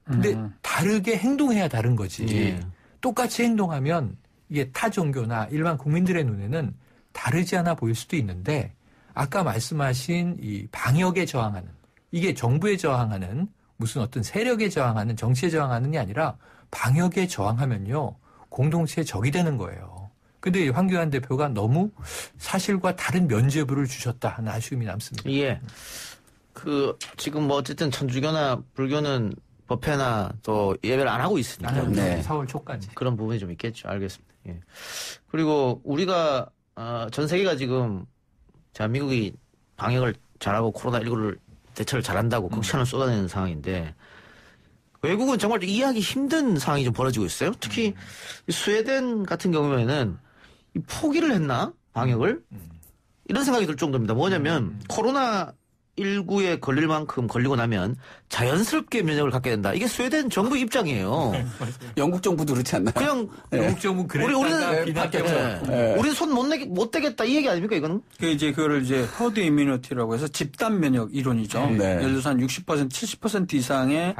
근데 다르게 행동해야 다른 거지. 똑같이 행동하면 이게 타 종교나 일반 국민들의 눈에는 다르지 않아 보일 수도 있는데 아까 말씀하신 이 방역에 저항하는 이게 정부에 저항하는 무슨 어떤 세력에 저항하는 정치에 저항하는이 아니라 방역에 저항하면요. 공동체의 적이 되는 거예요. 근데 황교안 대표가 너무 사실과 다른 면죄부를 주셨다 하는 아쉬움이 남습니다. 예. 지금 뭐 어쨌든 천주교나 불교는 법회나 또 예배를 안 하고 있으니까. 4월 초까지. 그런 부분이 좀 있겠죠. 알겠습니다. 예. 그리고 우리가, 전 세계가 지금 대한민국이 방역을 잘하고 코로나19를 대처를 잘한다고 극찬을 쏟아내는 상황인데 외국은 정말 이해하기 힘든 상황이 좀 벌어지고 있어요. 특히 스웨덴 같은 경우에는 포기를 했나? 방역을? 이런 생각이 들 정도입니다. 뭐냐면 코로나 19에 걸릴 만큼 걸리고 나면 자연스럽게 면역을 갖게 된다. 이게 스웨덴 정부 입장이에요. 영국 정부도 그렇지 않나요? 그냥 영국 정부 그랬다가 비난했죠. 우리는 손 못 대겠다 이 얘기 아닙니까 이거는? 그거를 이제 허드 이뮤니티라고 해서 집단 면역 이론이죠. 예를 들어서 한 60% 70% 이상의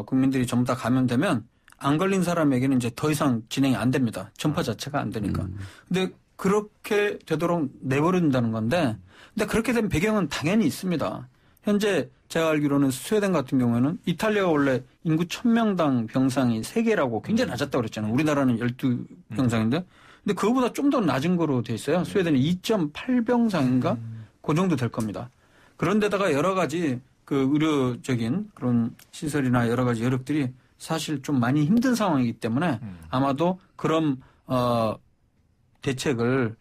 국민들이 전부 다 감염되면 안 걸린 사람에게는 이제 더 이상 진행이 안 됩니다. 전파 자체가 안 되니까. 근데 그렇게 되도록 내버린다는 건데, 근데 그렇게 된 배경은 당연히 있습니다. 현재 제가 알기로는 스웨덴 같은 경우에는 이탈리아가 원래 인구 1000명당 병상이 3개라고 굉장히 낮았다고 그랬잖아요. 우리나라는 12병상인데. 근데 그거보다 좀 더 낮은 거로 돼 있어요. 스웨덴은 2.8병상인가? 그 정도 될 겁니다. 그런데다가 여러 가지 그 의료적인 그런 시설이나 여러 가지 여력들이 사실 좀 많이 힘든 상황이기 때문에 아마도 그런 대책을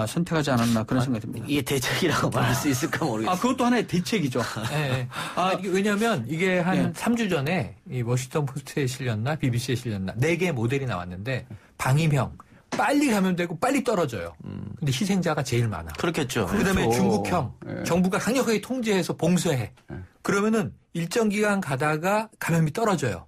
선택하지 않았나 그런 생각이 듭니다. 이게 대책이라고 말할 수 있을까 모르겠어요. 그것도 하나의 대책이죠. 네. 왜냐하면 이게 한 3주 전에 이 워싱턴 포스트에 실렸나 BBC에 실렸나 4개의 모델이 나왔는데 방임형 빨리 감염되고 빨리 떨어져요. 근데 희생자가 제일 많아. 그렇겠죠. 그다음에 그렇죠. 중국형 정부가 강력하게 통제해서 봉쇄해. 그러면은 일정 기간 가다가 감염이 떨어져요.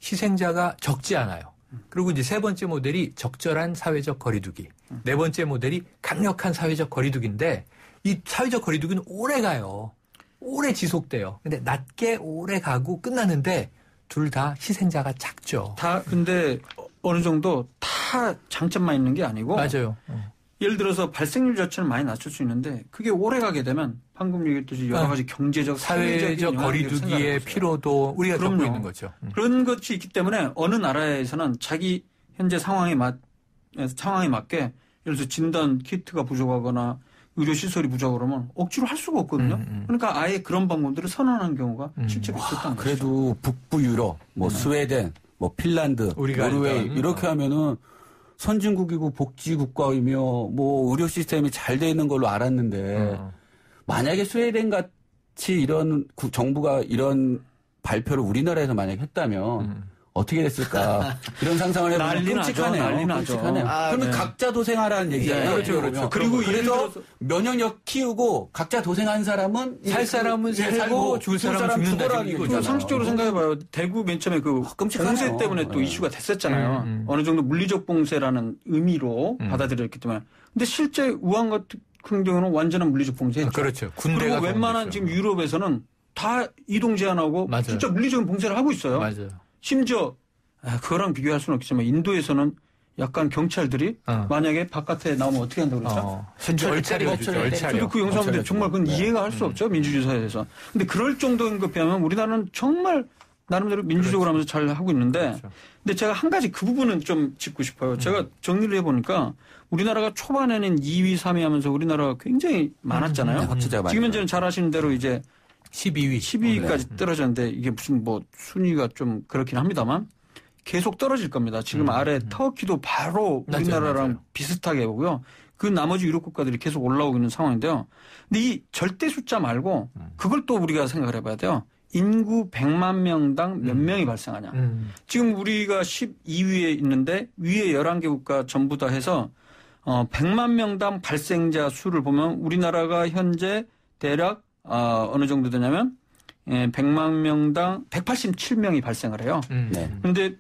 희생자가 적지 않아요. 그리고 이제 3번째 모델이 적절한 사회적 거리두기. 4번째 모델이 강력한 사회적 거리두기인데 이 사회적 거리두기는 오래 가요. 오래 지속돼요. 근데 낮게 오래 가고 끝나는데 둘 다 희생자가 작죠. 다 근데 어느 정도 다 장점만 있는 게 아니고 맞아요. 예를 들어서 발생률 자체는 많이 낮출 수 있는데 그게 오래 가게 되면 방금 얘기했듯이 여러 가지 경제적, 사회적 거리두기의 피로도 우리가 겪고 있는 거죠. 그런 것이 있기 때문에 어느 나라에서는 자기 현재 상황에 맞게 예를 들어서 진단 키트가 부족하거나 의료시설이 부족하면 억지로 할 수가 없거든요. 그러니까 아예 그런 방법들을 선언하는 경우가 실제로 있었다는 거죠. 그래도 북부 유럽, 스웨덴, 핀란드, 노르웨이 이렇게 하면은 선진국이고 복지국가이며 의료 시스템이 잘 돼 있는 걸로 알았는데 만약에 스웨덴 같이 이런 정부가 이런 발표를 우리나라에서 만약에 했다면 어떻게 됐을까 이런 상상을 해보면 끔찍하네요. 끔찍하네요. 그러면 각자 도생하라는 얘기잖아요. 그렇죠. 그리고 그래서 면역력 키우고 각자 도생한 사람은 살 사람은 살고 줄 사람은 죽는다는 거죠. 상식적으로 생각해봐요. 대구 맨 처음에 그 봉쇄 때문에 또 이슈가 됐었잖아요. 어느 정도 물리적 봉쇄라는 의미로 받아들였기 때문에. 근데 실제 우한 같은 경우는 완전한 물리적 봉쇄였죠. 그렇죠. 그리고 웬만한 지금 유럽에서는 다 이동 제한하고 진짜 물리적인 봉쇄를 하고 있어요. 맞아요. 심지어 그거랑 비교할 수는 없겠지만 인도에서는 약간 경찰들이 만약에 바깥에 나오면 어떻게 한다고 그랬죠? 얼차려. 저도 그 영상 보는데 정말 그건 이해가 할 수 없죠. 민주주의 사회에서. 근데 그럴 정도인 것 비하면 우리나라는 정말 나름대로 민주적으로 하면서 잘 하고 있는데 근데 제가 한 가지 그 부분은 좀 짚고 싶어요. 제가 정리를 해보니까 우리나라가 초반에는 2위, 3위 하면서 우리나라가 굉장히 많았잖아요. 지금 현재는 잘 아시는 대로 이제 12위까지 떨어졌는데 이게 무슨 순위가 좀 그렇긴 합니다만 계속 떨어질 겁니다. 지금 아래 터키도 바로 우리나라랑 비슷하게 보고요. 그 나머지 유럽 국가들이 계속 올라오고 있는 상황인데요. 근데 이 절대 숫자 말고 그걸 또 우리가 생각을 해봐야 돼요. 인구 100만 명당 몇 명이 발생하냐. 지금 우리가 12위에 있는데 위에 11개 국가 전부 다 해서 100만 명당 발생자 수를 보면 우리나라가 현재 대략 어느 정도 되냐면 100만 명당 187명이 발생을 해요. 그런데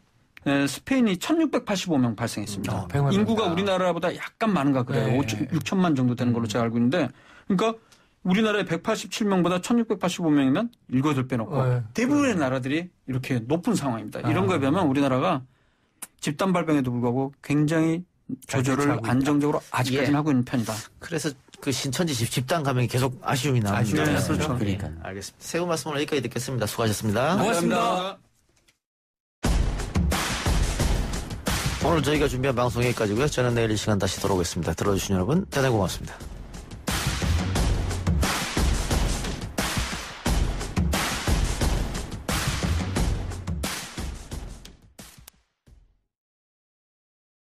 스페인이 1685명 발생했습니다. 인구가 우리나라보다 약간 많은가 그래요. 6천만 정도 되는 걸로 제가 알고 있는데 그러니까 우리나라의 187명보다 1685명이면 7배 높고 대부분의 나라들이 이렇게 높은 상황입니다. 이런 거에 비하면 우리나라가 집단 발병에도 불구하고 굉장히 조절을 안정적으로 아직까지는 하고 있는 편이다. 그래서 그 신천지 집단 감염이 계속 아쉬움이 남습니다. 그렇죠. 그러니까. 알겠습니다. 새우 말씀을 여기까지 듣겠습니다. 수고하셨습니다. 고맙습니다. 오늘 저희가 준비한 방송 여기까지고요. 저는 내일 이 시간 다시 돌아오겠습니다. 들어주신 여러분 대단히 고맙습니다.